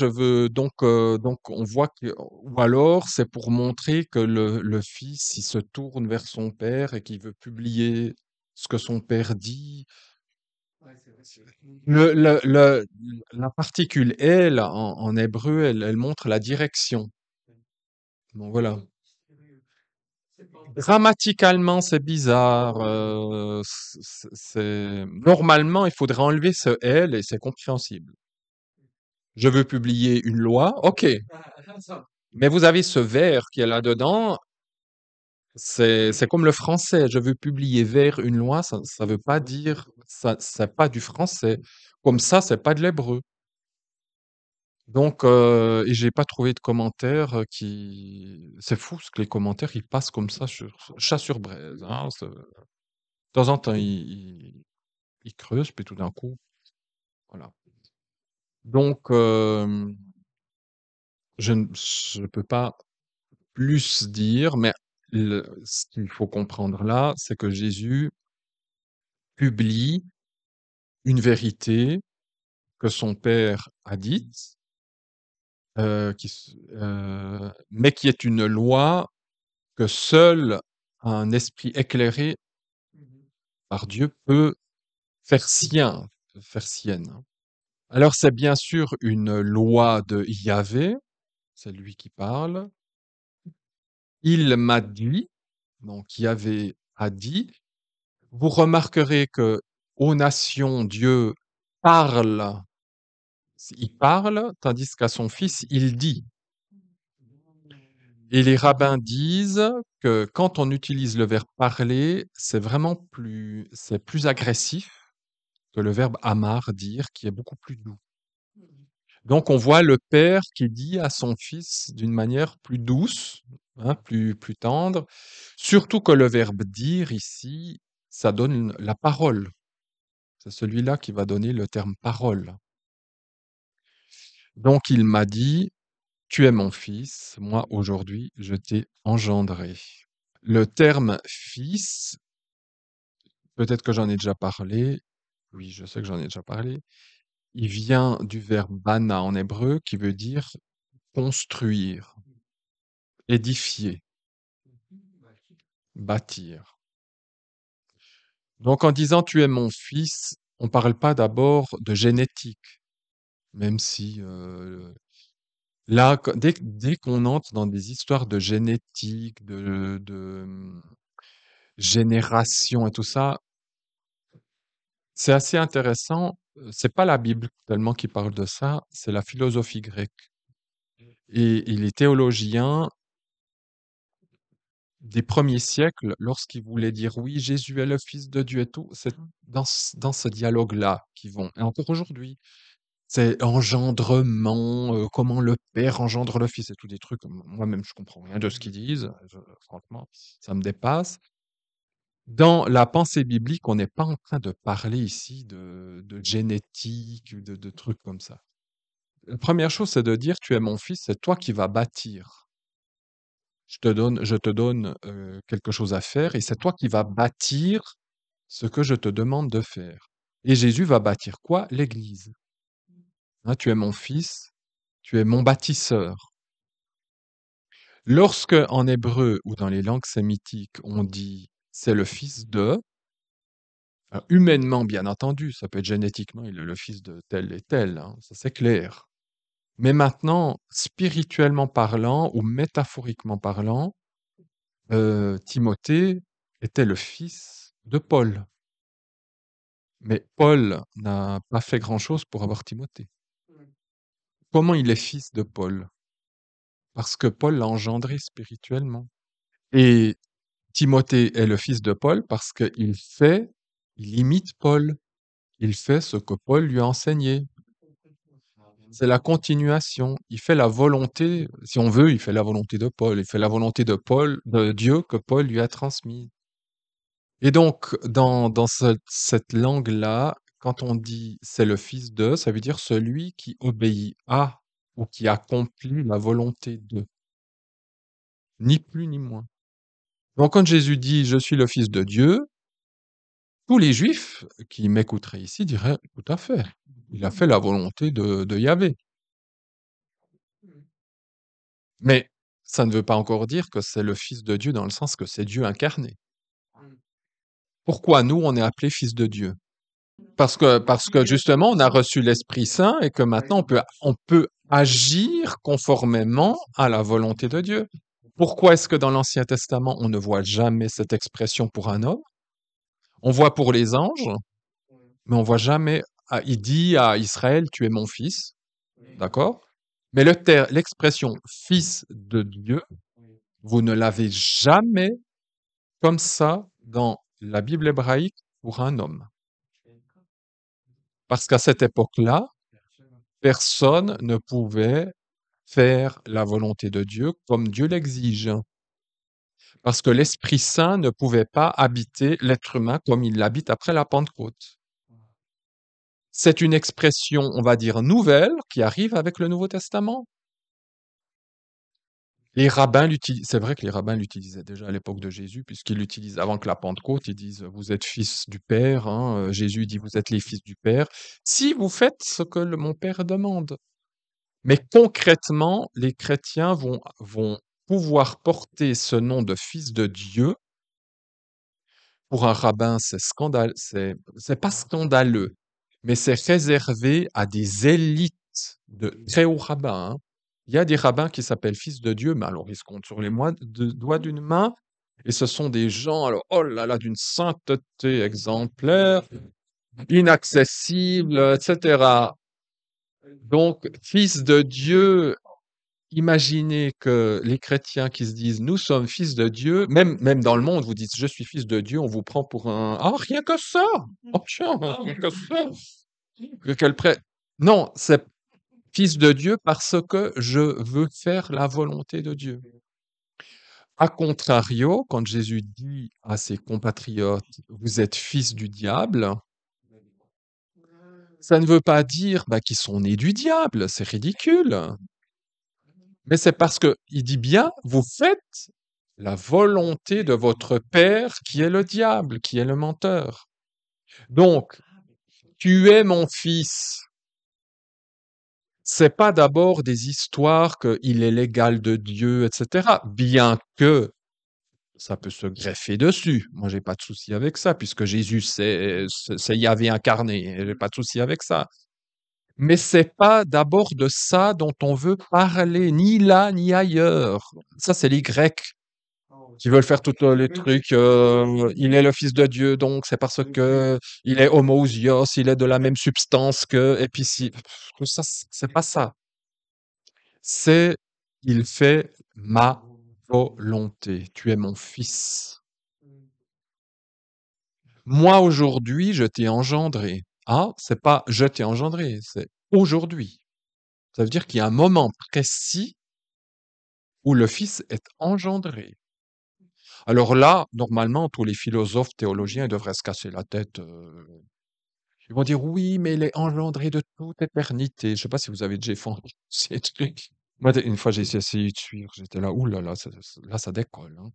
Donc on voit que, ou alors c'est pour montrer que le fils il se tourne vers son père et qu'il veut publier ce que son père dit. La particule elle en hébreu, elle montre la direction. Bon, voilà. Grammaticalement, c'est bizarre. Normalement, il faudrait enlever ce elle et c'est compréhensible. Je veux publier une loi, ok. Mais vous avez ce vers qui est là-dedans. C'est comme le français. Je veux publier vers une loi. Ça veut pas dire, ça, c'est pas du français. Comme ça, c'est pas de l'hébreu. Donc, et j'ai pas trouvé de commentaires c'est fou ce que les commentaires ils passent comme ça chat sur braise. Hein, de temps en temps ils creusent puis tout d'un coup, voilà. Donc, je peux pas plus dire, mais ce qu'il faut comprendre là, c'est que Jésus publie une vérité que son Père a dite, mais qui est une loi que seul un esprit éclairé par Dieu peut faire sien, faire sienne. Alors c'est bien sûr une loi de Yahvé, c'est lui qui parle. Il m'a dit, donc Yahvé a dit. Vous remarquerez que aux nations, Dieu parle, il parle, tandis qu'à son fils, il dit. Et les rabbins disent que quand on utilise le verbe parler, c'est plus agressif que le verbe amar, dire, qui est beaucoup plus doux. Donc on voit le père qui dit à son fils d'une manière plus douce, hein, plus tendre, surtout que le verbe dire ici, ça donne la parole. C'est celui-là qui va donner le terme parole. Donc il m'a dit, tu es mon fils, moi aujourd'hui je t'ai engendré. Le terme fils, peut-être que j'en ai déjà parlé, oui, je sais que j'en ai déjà parlé, il vient du verbe bana en hébreu qui veut dire construire, édifier, bâtir. Donc en disant tu es mon fils, on ne parle pas d'abord de génétique, même si là, dès qu'on entre dans des histoires de génétique, de génération et tout ça, c'est assez intéressant. C'est pas la Bible tellement qui parle de ça, c'est la philosophie grecque. Et les théologiens des premiers siècles, lorsqu'ils voulaient dire oui, Jésus est le Fils de Dieu et tout, c'est dans ce dialogue-là qu'ils vont. Et encore aujourd'hui, c'est engendrement, comment le Père engendre le Fils et tous des trucs. Moi-même, je comprends rien de ce qu'ils disent. Franchement, ça me dépasse. Dans la pensée biblique, on n'est pas en train de parler ici de génétique, de trucs comme ça. La première chose, c'est de dire, tu es mon fils, c'est toi qui vas bâtir. Je te donne quelque chose à faire et c'est toi qui vas bâtir ce que je te demande de faire. Et Jésus va bâtir quoi? L'Église. Hein, tu es mon fils, tu es mon bâtisseur. Lorsque, en hébreu ou dans les langues sémitiques, on dit c'est le fils de, alors, humainement, bien entendu, ça peut être génétiquement, il est le fils de tel et tel, hein, ça c'est clair. Mais maintenant, spirituellement parlant ou métaphoriquement parlant, Timothée était le fils de Paul. Mais Paul n'a pas fait grand-chose pour avoir Timothée. Comment il est fils de Paul? Parce que Paul l'a engendré spirituellement. Et Timothée est le fils de Paul parce il imite Paul. Il fait ce que Paul lui a enseigné. C'est la continuation. Il fait la volonté, si on veut, il fait la volonté de Paul. Il fait la volonté de Paul, de Dieu que Paul lui a transmise. Et donc, dans cette langue-là, quand on dit c'est le fils de, ça veut dire celui qui obéit à ou qui accomplit la volonté de. Ni plus ni moins. Donc, quand Jésus dit je suis le fils de Dieu, tous les juifs qui m'écouteraient ici diraient tout à fait. Il a fait la volonté de Yahvé. Mais ça ne veut pas encore dire que c'est le Fils de Dieu dans le sens que c'est Dieu incarné. Pourquoi nous, on est appelés fils de Dieu? Parce que justement, on a reçu l'Esprit Saint et que maintenant, on peut agir conformément à la volonté de Dieu. Pourquoi est-ce que dans l'Ancien Testament, on ne voit jamais cette expression pour un homme? On voit pour les anges, mais on voit jamais. Il dit à Israël, tu es mon fils, d'accord? Mais l'expression fils de Dieu, vous ne l'avez jamais comme ça dans la Bible hébraïque pour un homme. Parce qu'à cette époque-là, personne ne pouvait faire la volonté de Dieu comme Dieu l'exige. Parce que l'Esprit Saint ne pouvait pas habiter l'être humain comme il l'habite après la Pentecôte. C'est une expression, on va dire, nouvelle qui arrive avec le Nouveau Testament. Les rabbins l'utilisent. C'est vrai que les rabbins l'utilisaient déjà à l'époque de Jésus, puisqu'ils l'utilisent avant que la Pentecôte. Ils disent, vous êtes fils du Père, hein. Jésus dit, vous êtes les fils du Père, si vous faites ce que mon Père demande. Mais concrètement, les chrétiens vont pouvoir porter ce nom de fils de Dieu. Pour un rabbin, c'est pas scandaleux, mais c'est réservé à des élites de très hauts rabbins, hein. Il y a des rabbins qui s'appellent fils de Dieu, mais alors ils se comptent sur les doigts d'une main, et ce sont des gens, alors, oh là là, d'une sainteté exemplaire, inaccessible, etc. Donc, fils de Dieu, imaginez que les chrétiens qui se disent nous sommes fils de Dieu, même dans le monde, vous dites je suis fils de Dieu, on vous prend pour un ah rien que ça, oh tiens, rien que ça, quel prêt. Non, c'est fils de Dieu parce que je veux faire la volonté de Dieu. A contrario, quand Jésus dit à ses compatriotes vous êtes fils du diable, ça ne veut pas dire qu'ils sont nés du diable, c'est ridicule. Mais c'est parce que il dit bien, vous faites la volonté de votre père qui est le diable, qui est le menteur. Donc, tu es mon fils. C'est pas d'abord des histoires qu'il est l'égal de Dieu, etc. Bien que ça peut se greffer dessus. Moi, j'ai pas de souci avec ça, puisque Jésus, c'est Yahvé incarné. J'ai pas de souci avec ça. Mais c'est pas d'abord de ça dont on veut parler, ni là, ni ailleurs. Ça, c'est les Grecs qui veulent faire tous les trucs. Il est le fils de Dieu, donc c'est parce que il est homoousios, il est de la même substance que. Et puis si tout ça, c'est pas ça. C'est il fait ma volonté. Tu es mon fils. Moi aujourd'hui, je t'ai engendré. Ah, c'est pas je t'ai engendré, c'est aujourd'hui. Ça veut dire qu'il y a un moment précis où le fils est engendré. Alors là, normalement, tous les philosophes théologiens devraient se casser la tête. Ils vont dire oui, mais il est engendré de toute éternité. Je ne sais pas si vous avez déjà fait ces trucs. Moi, une fois, j'ai essayé de suivre. J'étais là, ouh là là, là, ça décolle, hein.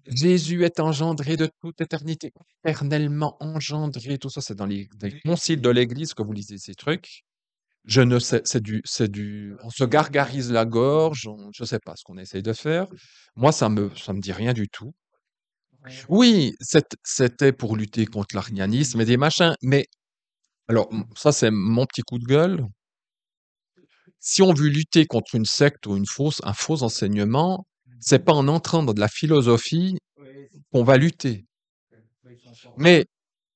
Jésus est engendré de toute éternité, éternellement engendré. Tout ça, c'est dans les conciles de l'Église que vous lisez ces trucs. Je ne sais, on se gargarise la gorge, je sais pas ce qu'on essaye de faire. Moi, ça me dit rien du tout. Oui, c'était pour lutter contre l'arianisme et des machins, mais alors, ça, c'est mon petit coup de gueule. Si on veut lutter contre une secte ou un faux enseignement, c'est pas en entrant dans de la philosophie qu'on va lutter. Mais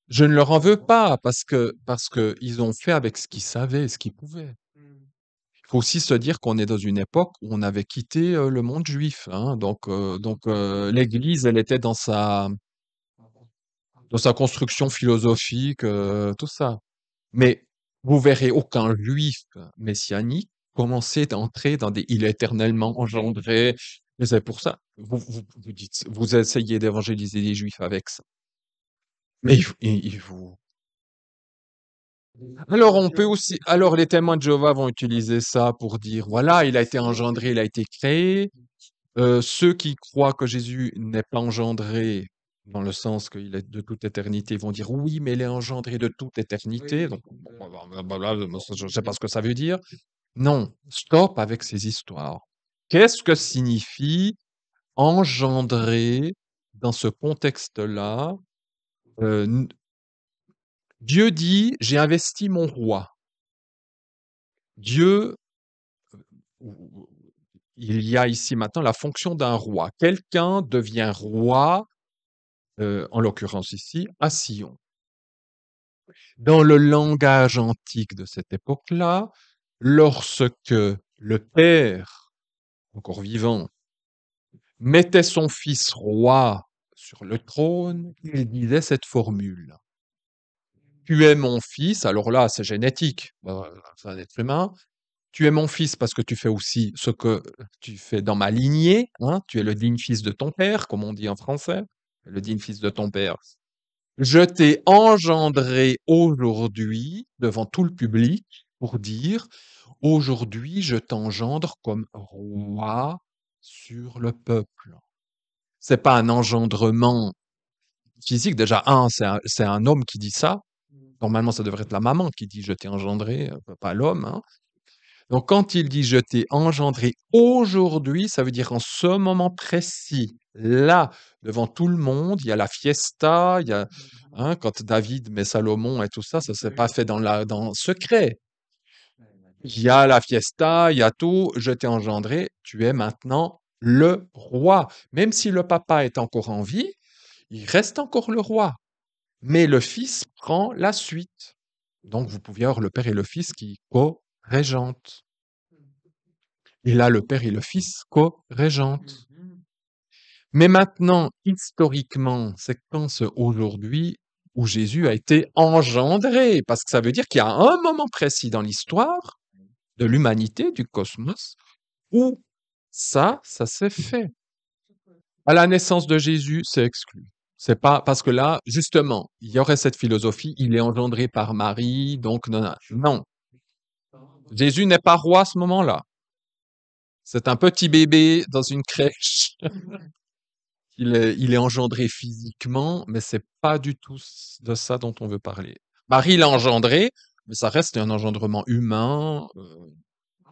je ne leur en veux pas parce que ils ont fait avec ce qu'ils savaient, ce qu'ils pouvaient. Il faut aussi se dire qu'on est dans une époque où on avait quitté le monde juif, hein. Donc, l'Église, elle était dans sa construction philosophique, tout ça. Mais vous verrez aucun juif messianique commencer d'entrer dans des il est éternellement engendré. Mais c'est pour ça, vous dites, vous essayez d'évangéliser les juifs avec ça. Mais alors on peut aussi, alors les témoins de Jéhovah vont utiliser ça pour dire, voilà, il a été engendré, il a été créé. Ceux qui croient que Jésus n'est pas engendré, dans le sens qu'il est de toute éternité, vont dire oui, mais il est engendré de toute éternité. Donc, je ne sais pas ce que ça veut dire. Non, stop avec ces histoires. Qu'est-ce que signifie engendrer dans ce contexte-là? Euh, Dieu dit, j'ai investi mon roi. Dieu, il y a ici maintenant la fonction d'un roi. Quelqu'un devient roi, en l'occurrence ici, à Sion. Dans le langage antique de cette époque-là, lorsque le père, encore vivant, mettait son fils roi sur le trône, il disait cette formule. Tu es mon fils, alors là, c'est génétique, c'est un être humain. Tu es mon fils parce que tu fais aussi ce que tu fais dans ma lignée, hein, tu es le digne fils de ton père, comme on dit en français, le digne fils de ton père. Je t'ai engendré aujourd'hui devant tout le public pour dire, aujourd'hui je t'engendre comme roi sur le peuple. C'est pas un engendrement physique. Déjà, c'est un homme qui dit ça. Normalement, ça devrait être la maman qui dit je t'ai engendré, pas l'homme, hein. Donc, quand il dit je t'ai engendré aujourd'hui, ça veut dire en ce moment précis, là, devant tout le monde, il y a la fiesta, il y a, hein, quand David met Salomon et tout ça, ça s'est pas fait dans le secret. Il y a la fiesta, il y a tout, je t'ai engendré, tu es maintenant le roi. Même si le papa est encore en vie, il reste encore le roi. Mais le fils prend la suite. Donc, vous pouvez avoir le père et le fils qui co-régentent. Et là, le père et le fils co-régentent. Mais maintenant, historiquement, c'est quand ce aujourd'hui où Jésus a été engendré, parce que ça veut dire qu'il y a un moment précis dans l'histoire de l'humanité, du cosmos, où ça s'est fait. À la naissance de Jésus, c'est exclu. C'est pas parce que là, justement, il y aurait cette philosophie, il est engendré par Marie, donc non, non. Non. Jésus n'est pas roi à ce moment-là. C'est un petit bébé dans une crèche. Il est engendré physiquement, mais c'est pas du tout de ça dont on veut parler. Marie l'a engendré, mais ça reste un engendrement humain.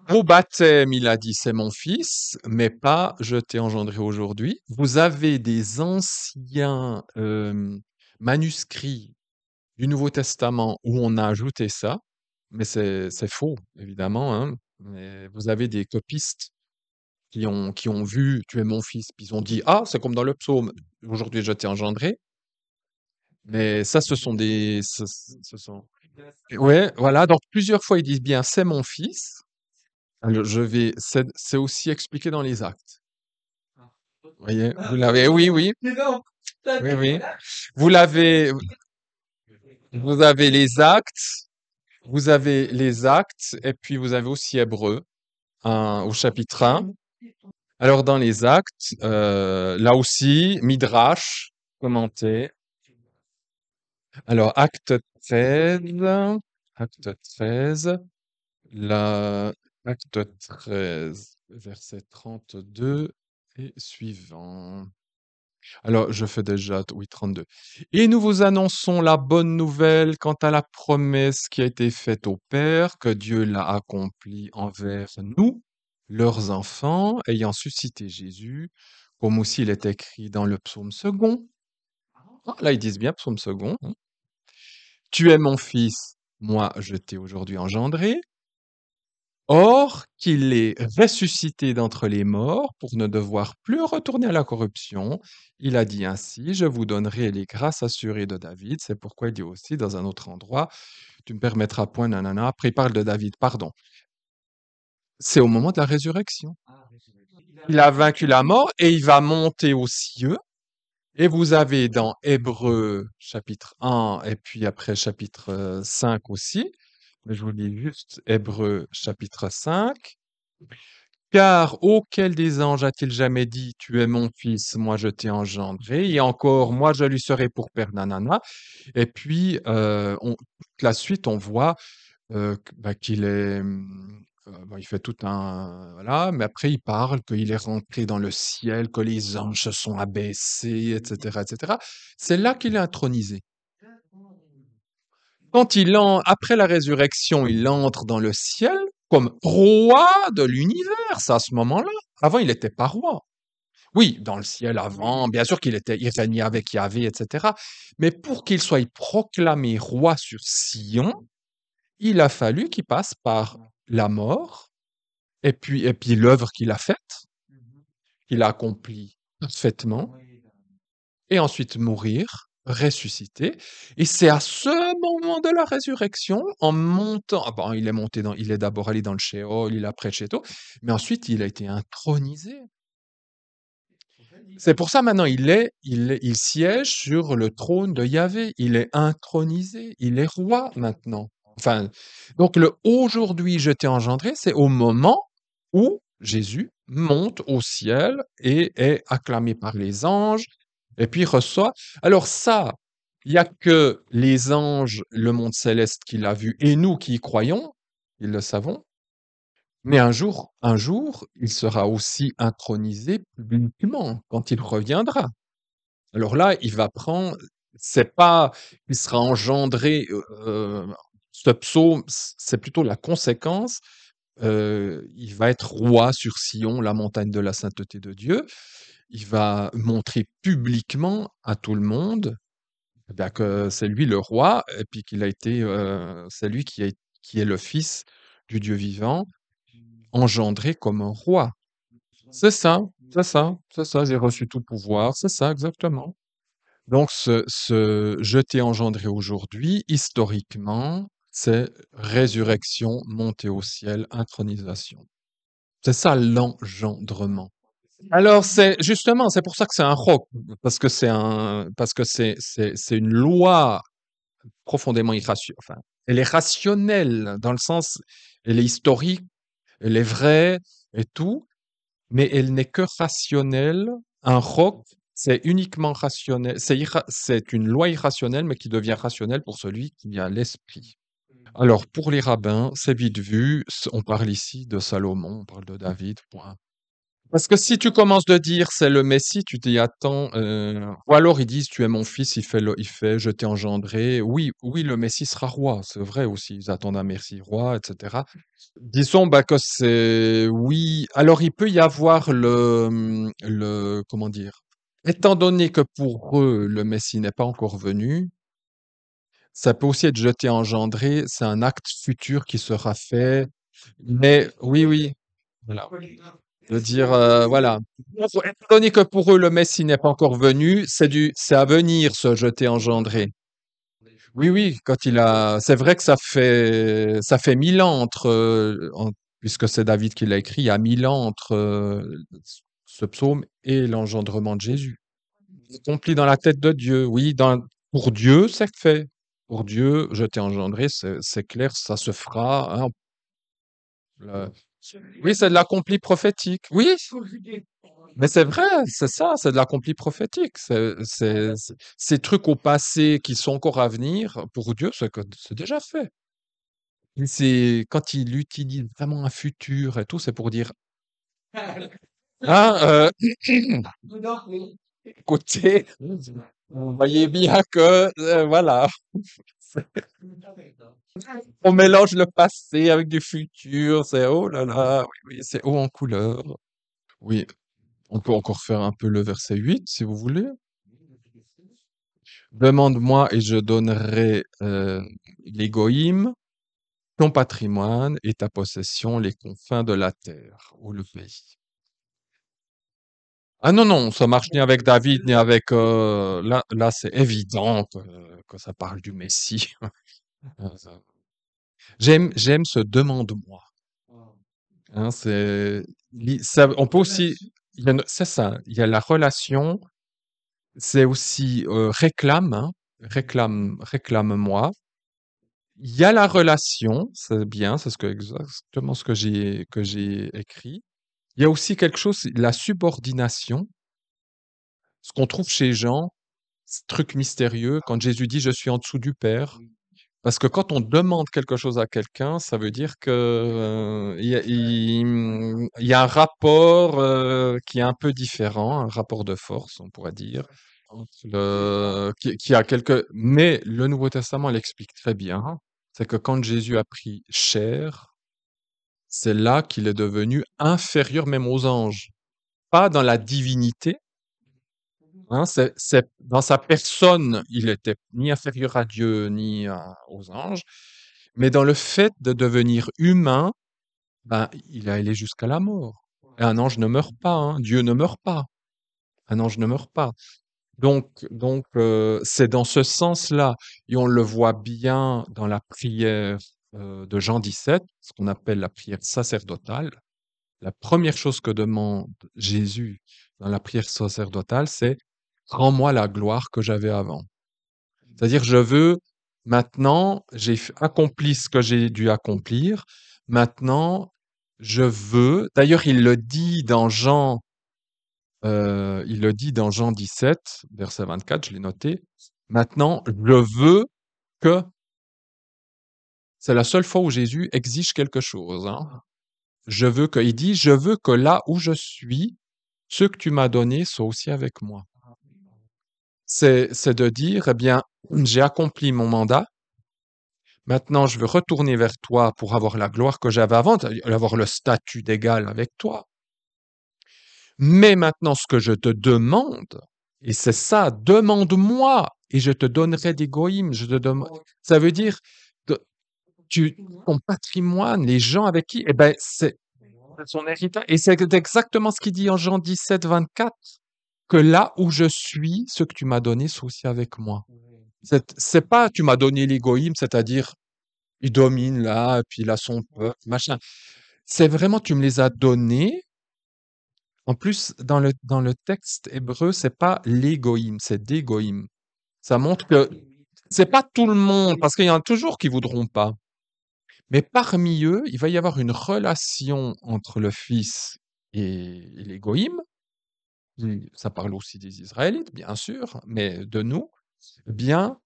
Au baptême, il a dit c'est mon fils, mais pas je t'ai engendré aujourd'hui. Vous avez des anciens manuscrits du Nouveau Testament où on a ajouté ça, mais c'est faux, évidemment, hein. Mais vous avez des copistes qui ont vu tu es mon fils, puis ils ont dit ah, c'est comme dans le psaume, aujourd'hui je t'ai engendré. Mais ça, ce sont. Ouais, voilà. Donc plusieurs fois ils disent bien c'est mon fils. Alors, c'est aussi expliqué dans les actes. Vous voyez, vous l'avez, oui, oui, oui, oui. Vous l'avez, vous avez les actes, et puis vous avez aussi Hébreux, au chapitre 1. Alors, dans les actes, là aussi, Midrash, commenté. Alors, acte 13, la, acte 13, verset 32 et suivant. Alors, je fais déjà, oui, 32. Et nous vous annonçons la bonne nouvelle quant à la promesse qui a été faite au Père, que Dieu l'a accomplie envers nous, leurs enfants, ayant suscité Jésus, comme aussi il est écrit dans le psaume second. Ah, là, ils disent bien psaume second, hein. Tu es mon fils, moi je t'ai aujourd'hui engendré. Or, qu'il est ressuscité d'entre les morts pour ne devoir plus retourner à la corruption, il a dit ainsi, je vous donnerai les grâces assurées de David. C'est pourquoi il dit aussi dans un autre endroit, tu me permettras point, nanana. Après, il parle de David, pardon. C'est au moment de la résurrection. Il a vaincu la mort et il va monter aux cieux. Et vous avez dans Hébreux chapitre 1 et puis après chapitre 5 aussi, mais je vous lis juste Hébreux chapitre 5. Car auquel des anges a-t-il jamais dit, tu es mon fils, moi je t'ai engendré, et encore, moi je lui serai pour père, nanana. Et puis, toute la suite, on voit qu'il est, bon, il fait tout un, voilà, mais après il parle qu'il est rentré dans le ciel, que les anges se sont abaissés, etc., etc. C'est là qu'il est intronisé. Après la résurrection, il entre dans le ciel comme roi de l'univers, c'est à ce moment-là. Avant, il n'était pas roi. Oui, dans le ciel avant, bien sûr il régnait avec Yahvé, etc. Mais pour qu'il soit proclamé roi sur Sion, il a fallu qu'il passe par la mort et puis l'œuvre qu'il a faite, qu'il a accomplie parfaitement, et ensuite mourir, ressusciter. Et c'est à ce moment de la résurrection, en montant, ah bon, il est d'abord allé dans le Sheol, il a prêché et tout, mais ensuite il a été intronisé. C'est pour ça maintenant il siège sur le trône de Yahvé. Il est intronisé, il est roi maintenant. Enfin, donc le aujourd'hui je t'ai engendré, c'est au moment où Jésus monte au ciel et est acclamé par les anges et puis reçoit. Alors ça, il y a que les anges, le monde céleste qui l'a vu et nous qui y croyons, ils le savons. Mais un jour, il sera aussi intronisé publiquement quand il reviendra. Alors là, il va prendre, c'est pas, il sera engendré, ce psaume, c'est plutôt la conséquence. Il va être roi sur Sion, la montagne de la sainteté de Dieu. Il va montrer publiquement à tout le monde, eh bien, que c'est lui le roi et puis qu'il a été, c'est lui qui est le fils du Dieu vivant, engendré comme un roi. C'est ça, c'est ça, c'est ça, j'ai reçu tout pouvoir, c'est ça exactement. Donc ce «je t'ai engendré aujourd'hui», historiquement, c'est résurrection, montée au ciel, intronisation. C'est ça l'engendrement. Alors c'est justement, c'est pour ça que c'est un roc, parce que c'est une loi profondément irrationnelle. Enfin, elle est rationnelle dans le sens, elle est historique, elle est vraie et tout, mais elle n'est que rationnelle. Un roc, c'est uniquement rationnel. C'est une loi irrationnelle, mais qui devient rationnelle pour celui qui a l'esprit. Alors, pour les rabbins, c'est vite vu. On parle ici de Salomon, on parle de David, point. Parce que si tu commences de dire c'est le Messie, tu t'y attends. Ou alors ils disent tu es mon fils, je t'ai engendré. Oui, oui, le Messie sera roi, c'est vrai aussi. Ils attendent un Messie roi, etc. Disons bah, que c'est oui. Alors il peut y avoir comment dire, étant donné que pour eux le Messie n'est pas encore venu, ça peut aussi être jeté engendré. C'est un acte futur qui sera fait. Mais oui, oui. Voilà. De dire, voilà. Étant donné que pour eux, le Messie n'est pas encore venu, c'est à venir ce jeté engendré. Oui, oui, c'est vrai que ça fait 1000 ans puisque c'est David qui l'a écrit, il y a 1000 ans entre ce psaume et l'engendrement de Jésus. Accompli dans la tête de Dieu. Oui, pour Dieu, c'est fait. Pour Dieu, je t'ai engendré, c'est clair, ça se fera, hein. Le- Oui, c'est de l'accompli prophétique. Oui, mais c'est vrai, c'est ça, c'est de l'accompli prophétique. Ces trucs au passé qui sont encore à venir, pour Dieu, c'est déjà fait. Quand il utilise vraiment un futur et tout, c'est pour dire, ah, écoutez, vous voyez bien que, voilà, on mélange le passé avec du futur, c'est oh là là, oui, oui, c'est haut en couleur. Oui, on peut encore faire un peu le verset 8 si vous voulez. Demande-moi et je donnerai les goïms, ton patrimoine et ta possession, les confins de la terre ou le pays. Ah non, non, ça marche ni avec David, ni avec... là, c'est évident que ça parle du Messie. J'aime ce demande-moi. Hein, on peut aussi... C'est ça, il y a la relation, c'est aussi réclame, hein, réclame-moi. Il y a la relation, c'est bien, c'est exactement ce que j'ai écrit. Il y a aussi quelque chose, c'est la subordination, ce qu'on trouve chez Jean, ce truc mystérieux, quand Jésus dit je suis en dessous du Père. Parce que quand on demande quelque chose à quelqu'un, ça veut dire que il y a un rapport qui est un peu différent, un rapport de force, on pourrait dire, qui a Mais le Nouveau Testament l'explique très bien. C'est que quand Jésus a pris chair, c'est là qu'il est devenu inférieur même aux anges. Pas dans la divinité, hein, dans sa personne, il était ni inférieur à Dieu ni aux anges, mais dans le fait de devenir humain Ben, il est allé jusqu'à la mort. Et un ange ne meurt pas, hein. Dieu ne meurt pas. Un ange ne meurt pas. C'est dans ce sens-là, et on le voit bien dans la prière de Jean 17, ce qu'on appelle la prière sacerdotale. La première chose que demande Jésus dans la prière sacerdotale, c'est rends-moi la gloire que j'avais avant. C'est-à-dire, je veux maintenant, accompli ce que j'ai dû accomplir. Maintenant, je veux. D'ailleurs, il le dit dans Jean 17, verset 24, je l'ai noté. Maintenant, je veux que, c'est la seule fois où Jésus exige quelque chose, hein. Il dit, je veux que là où je suis, ceux que tu m'as donnés soient aussi avec moi. C'est de dire, eh bien, j'ai accompli mon mandat. Maintenant, je veux retourner vers toi pour avoir la gloire que j'avais avant, avoir le statut d'égal avec toi. Mais maintenant, ce que je te demande, et c'est ça, demande-moi et je te donnerai des goïms. Ça veut dire, que ton patrimoine, les gens avec qui, eh ben, c'est son héritage. Et c'est exactement ce qu'il dit en Jean 17, 24, que là où je suis, ce que tu m'as donné, c'est aussi avec moi. C'est pas, tu m'as donné les goïms, c'est-à-dire, il domine là, et puis il a son peuple, machin. C'est vraiment, tu me les as donnés. En plus, dans le texte hébreu, c'est pas les goïms, c'est des goïms. Ça montre que c'est pas tout le monde, parce qu'il y en a toujours qui voudront pas. Mais parmi eux, il va y avoir une relation entre le Fils et les goïms. Ça parle aussi des Israélites, bien sûr, mais de nous. Bien,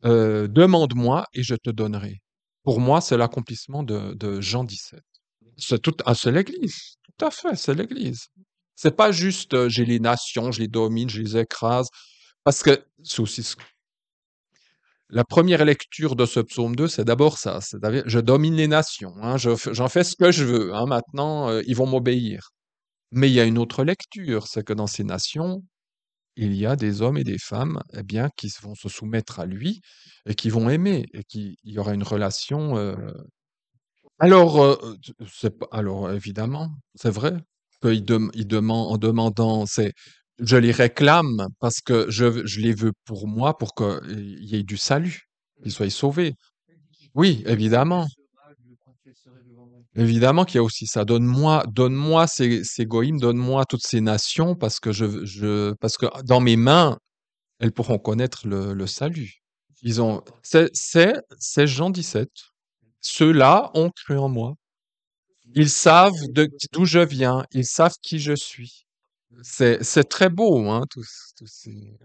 demande-moi et je te donnerai. Pour moi, c'est l'accomplissement de Jean 17. C'est l'Église. Tout à fait, c'est l'Église. C'est pas juste j'ai les nations, je les domine, je les écrase. Parce que c'est aussi la première lecture de ce psaume 2, c'est d'abord ça. Je domine les nations, hein, j'en fais ce que je veux, hein, maintenant, ils vont m'obéir. Mais il y a une autre lecture, c'est que dans ces nations, il y a des hommes et des femmes, eh bien, qui vont se soumettre à lui et qui vont aimer et il y aura une relation. Alors évidemment, c'est vrai en demandant, je les réclame parce que je les veux pour moi, pour qu'il y ait du salut, qu'ils soient sauvés. Oui, évidemment. Évidemment qu'il y a aussi ça. Donne-moi ces goïms, donne-moi toutes ces nations parce que dans mes mains, elles pourront connaître le salut. C'est Jean 17. Ceux-là ont cru en moi. Ils savent d'où je viens, ils savent qui je suis. C'est très beau, hein,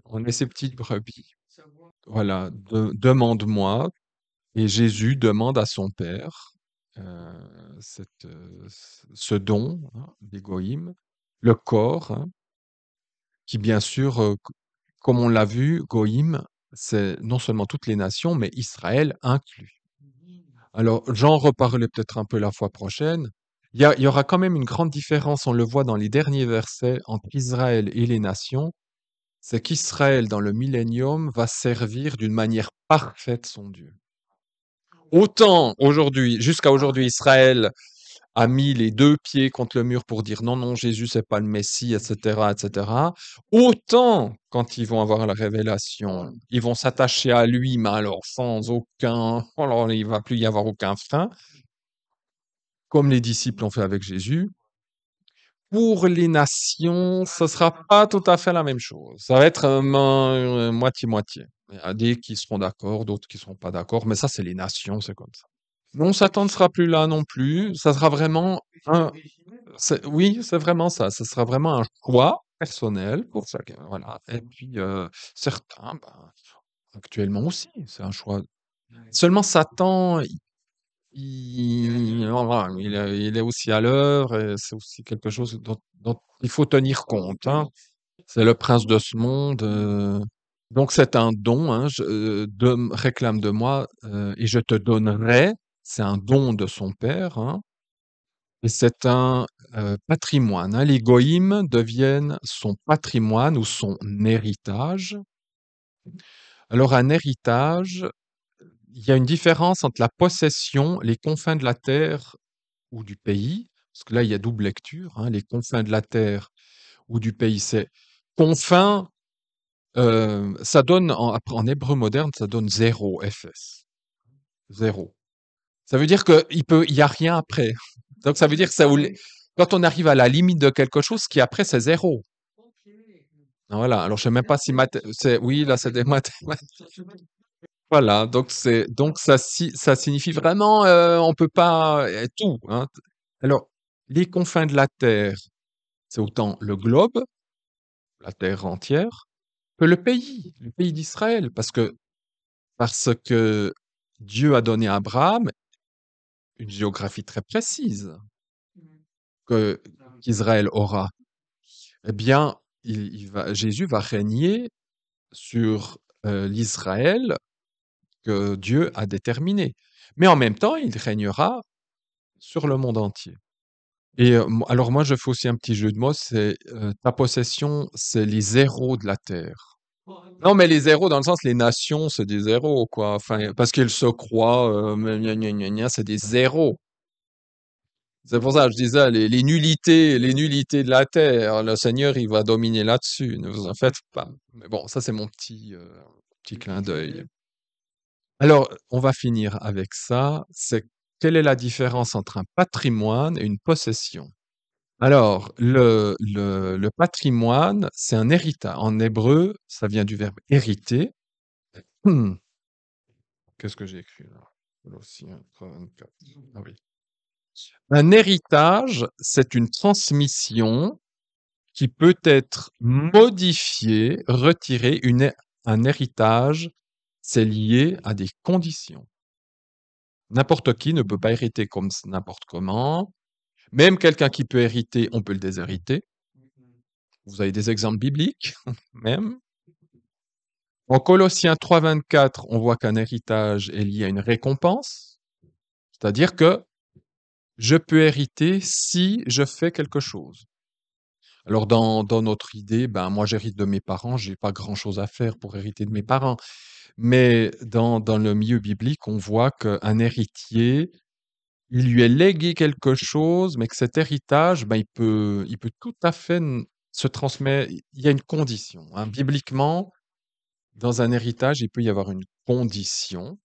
on est ces petites brebis. Voilà, demande-moi. Et Jésus demande à son Père ce don, hein, des goïms, le corps, hein, qui bien sûr, comme on l'a vu, goïm, c'est non seulement toutes les nations, mais Israël inclus. Alors, j'en reparlerai peut-être un peu la fois prochaine. Il y aura quand même une grande différence, on le voit dans les derniers versets, entre Israël et les nations. C'est qu'Israël, dans le millénium, va servir d'une manière parfaite son Dieu. Autant aujourd'hui, jusqu'à aujourd'hui, Israël a mis les deux pieds contre le mur pour dire non, non, Jésus, c'est pas le Messie, etc., etc. Autant, quand ils vont avoir la révélation, ils vont s'attacher à lui, mais alors sans aucun, alors il va plus y avoir aucun frein, comme les disciples ont fait avec Jésus. Pour les nations, ce sera pas tout à fait la même chose. Ça va être moitié-moitié. Il y a des qui seront d'accord, d'autres qui seront pas d'accord, mais ça, c'est les nations, c'est comme ça. Non, Satan ne sera plus là non plus. Ça sera vraiment oui, c'est vraiment ça. Ce sera vraiment un choix personnel pour chacun. Voilà. Et puis, certains, ben, actuellement aussi, c'est un choix. Seulement Satan, voilà, il est aussi à l'heure et c'est aussi quelque chose dont il faut tenir compte, hein. C'est le prince de ce monde. Donc c'est un don, hein, réclame de moi et je te donnerai. C'est un don de son père, hein, et c'est un patrimoine, hein. Les goïms deviennent son patrimoine ou son héritage. Alors un héritage, il y a une différence entre la possession, les confins de la terre ou du pays, parce que là, il y a double lecture, hein, les confins de la terre ou du pays, c'est confins, ça donne, après, en hébreu moderne, ça donne zéro FS. Zéro. Ça veut dire il y a rien après. Donc ça veut dire que quand on arrive à la limite de quelque chose, ce qui est après, c'est zéro. Voilà. Alors je sais même pas si oui, là, c'est des mathématiques. Voilà. Donc ça signifie vraiment, on peut pas tout, hein. Alors, les confins de la terre, c'est autant le globe, la terre entière, que le pays d'Israël, parce que Dieu a donné à Abraham une géographie très précise que qu'Israël aura. Eh bien, Jésus va régner sur l'Israël que Dieu a déterminé. Mais en même temps, il régnera sur le monde entier. Et alors moi, je fais aussi un petit jeu de mots, c'est ta possession, c'est les zéros de la terre. Non, mais les zéros, dans le sens, les nations, c'est des zéros, quoi. Enfin, parce qu'ils se croient, gna, gna, gna, c'est des zéros. C'est pour ça que je disais, les nullités de la terre, le Seigneur, il va dominer là-dessus. Ne vous en faites pas. Mais bon, ça, c'est mon petit clin d'œil. Alors, on va finir avec ça. C'est quelle est la différence entre un patrimoine et une possession? Alors, le patrimoine, c'est un héritage. En hébreu, ça vient du verbe hériter. Hmm, Qu'est-ce que j'ai écrit là? Colossiens 3:24. Ah oui. Un héritage, c'est une transmission qui peut être modifiée, retirée. Un héritage, c'est lié à des conditions. N'importe qui ne peut pas hériter comme n'importe comment. Même quelqu'un qui peut hériter, on peut le déshériter. Vous avez des exemples bibliques, même. En Colossiens 3:24, on voit qu'un héritage est lié à une récompense, c'est-à-dire que je peux hériter si je fais quelque chose. Alors dans notre idée, ben moi j'hérite de mes parents, j'ai pas grand-chose à faire pour hériter de mes parents. Mais dans le milieu biblique, on voit qu'un héritier, il lui est légué quelque chose, mais que cet héritage, ben il peut tout à fait se transmettre. Il y a une condition, hein. Bibliquement, dans un héritage, il peut y avoir une condition.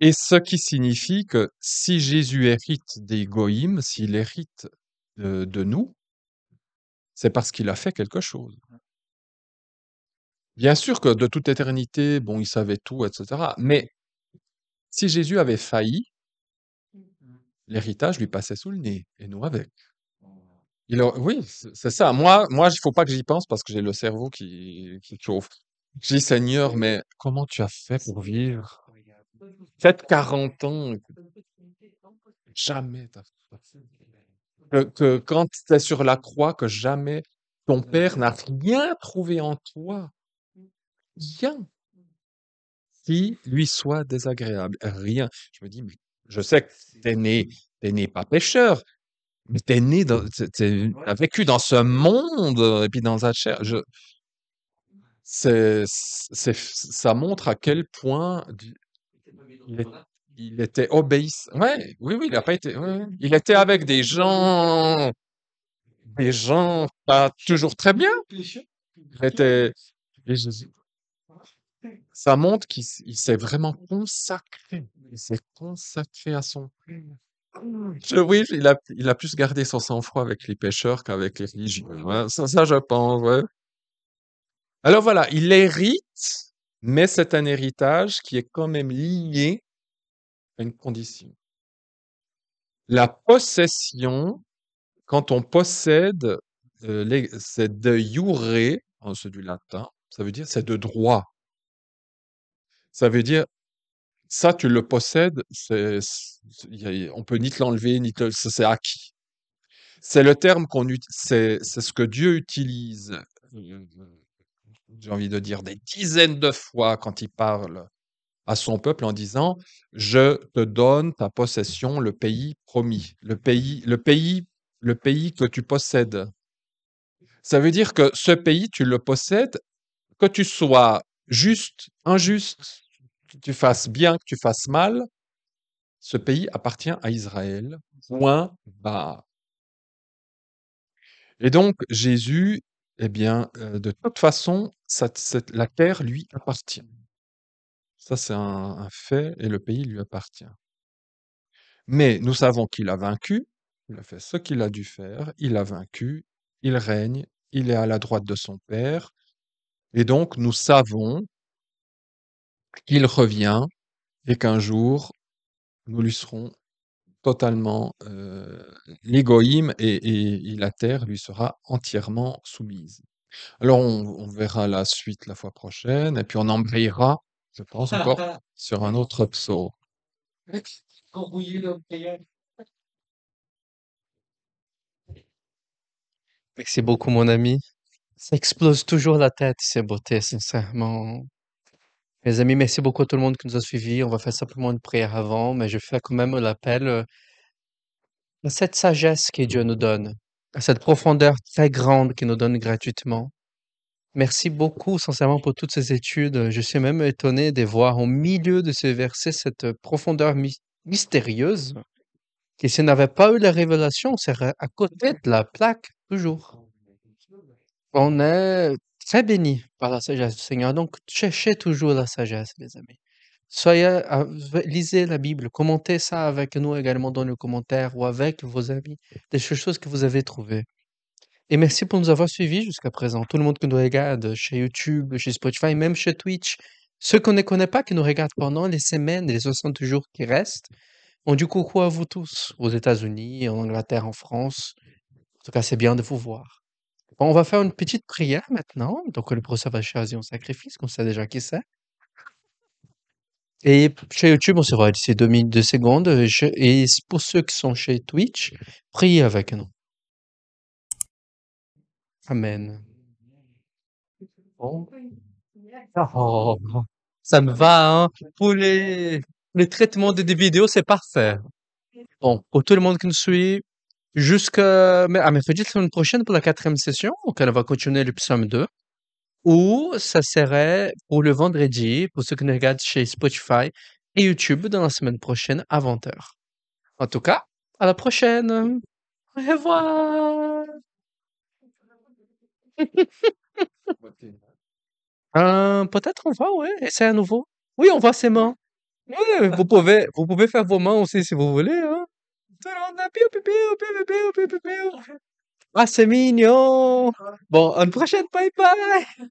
Et ce qui signifie que si Jésus hérite des goïms, s'il hérite de nous, c'est parce qu'il a fait quelque chose. Bien sûr que de toute éternité, bon, il savait tout, etc. Mais si Jésus avait failli, l'héritage lui passait sous le nez, et nous avec. Oui, c'est ça. Moi, il faut pas que j'y pense parce que j'ai le cerveau qui chauffe. Je dis, Seigneur, mais comment tu as fait pour vivre? Peut-être 40 ans, jamais t'as fait. Que quand tu es sur la croix, que jamais ton père n'a rien trouvé en toi, rien qui lui soit désagréable, rien. Je me dis, mais je sais que t'es né pas pécheur, mais t'as vécu dans ce monde et puis dans la chair. Ça montre à quel point il, est- il était obéissant. Ouais, oui, oui, il a pas été. Ouais, ouais. Il était avec des gens pas toujours très bien. Il était. et je- Ça montre qu'il s'est vraiment consacré. Il s'est consacré à son Père. Oui, il a plus gardé son sang-froid avec les pêcheurs qu'avec les religieux. Ouais, ça, je pense, ouais. Alors voilà, il hérite, mais c'est un héritage qui est quand même lié à une condition. La possession, quand on possède, c'est de iure, c'est du latin, ça veut dire c'est de droit. Ça veut dire, ça, tu le possèdes, on peut ni te l'enlever, c'est acquis. C'est le terme c'est ce que Dieu utilise, euh, j'ai envie de dire des dizaines de fois quand il parle à son peuple en disant, je te donne ta possession, le pays promis, le pays que tu possèdes. Ça veut dire que ce pays, tu le possèdes, que tu sois juste, injuste, que tu fasses bien, que tu fasses mal, Ce pays appartient à Israël, point barre. Et donc Jésus, eh bien, de toute façon, la terre lui appartient. Ça, c'est un fait et le pays lui appartient. Mais nous savons qu'il a vaincu, il a fait ce qu'il a dû faire, il a vaincu, il règne, il est à la droite de son Père, et donc nous savons qu'il revient et qu'un jour, nous lui serons totalement l'égoïme et la terre lui sera entièrement soumise. Alors on verra la suite la fois prochaine et puis on embrayera, je pense encore, sur un autre psaume. Merci beaucoup, mon ami. Ça explose toujours la tête, ces beautés, sincèrement. Mes amis, merci beaucoup à tout le monde qui nous a suivis. On va faire simplement une prière avant, mais je fais quand même l'appel à cette sagesse que Dieu nous donne, à cette profondeur très grande qu'il nous donne gratuitement. Merci beaucoup, sincèrement, pour toutes ces études. Je suis même étonné de voir au milieu de ces versets cette profondeur mystérieuse, qui s'il n'avait pas eu la révélation, serait à côté de la plaque, toujours. On est très bénis par la sagesse du Seigneur, donc cherchez toujours la sagesse, les amis. Soyez, lisez la Bible, commentez ça avec nous également dans les commentaires ou avec vos amis, des choses que vous avez trouvées. Et merci pour nous avoir suivis jusqu'à présent. Tout le monde qui nous regarde chez YouTube, chez Spotify, même chez Twitch. Ceux qu'on ne connaît pas, qui nous regardent pendant les semaines et les 60 jours qui restent, on dit coucou à vous tous, aux États-Unis, en Angleterre, en France. En tout cas, c'est bien de vous voir. Bon, on va faire une petite prière maintenant. Donc, le procès va choisir un sacrifice, qu'on sait déjà qui c'est. Et chez YouTube, on se voit d'ici 2 minutes, 2 secondes. Et pour ceux qui sont chez Twitch, priez avec nous. Amen. Bon. Oh, ça me va, hein. Pour les traitements des vidéos, c'est parfait. Bon, pour tout le monde qui nous suit, jusqu'à à mercredi, la semaine prochaine pour la 4e session, auquel on va continuer le psaume 2. Ou ça serait pour le vendredi, pour ceux qui nous regardent chez Spotify et YouTube, dans la semaine prochaine à 20h. En tout cas, à la prochaine. Au revoir. Peut-être on va, ouais, essayer à nouveau. Oui, on voit ses mains. Oui, vous pouvez faire vos mains aussi si vous voulez, hein. Tout le monde a piou, piou, piou, piou, piou, piou, piou, piou. Ah, c'est mignon. Bon, à une prochaine, bye bye.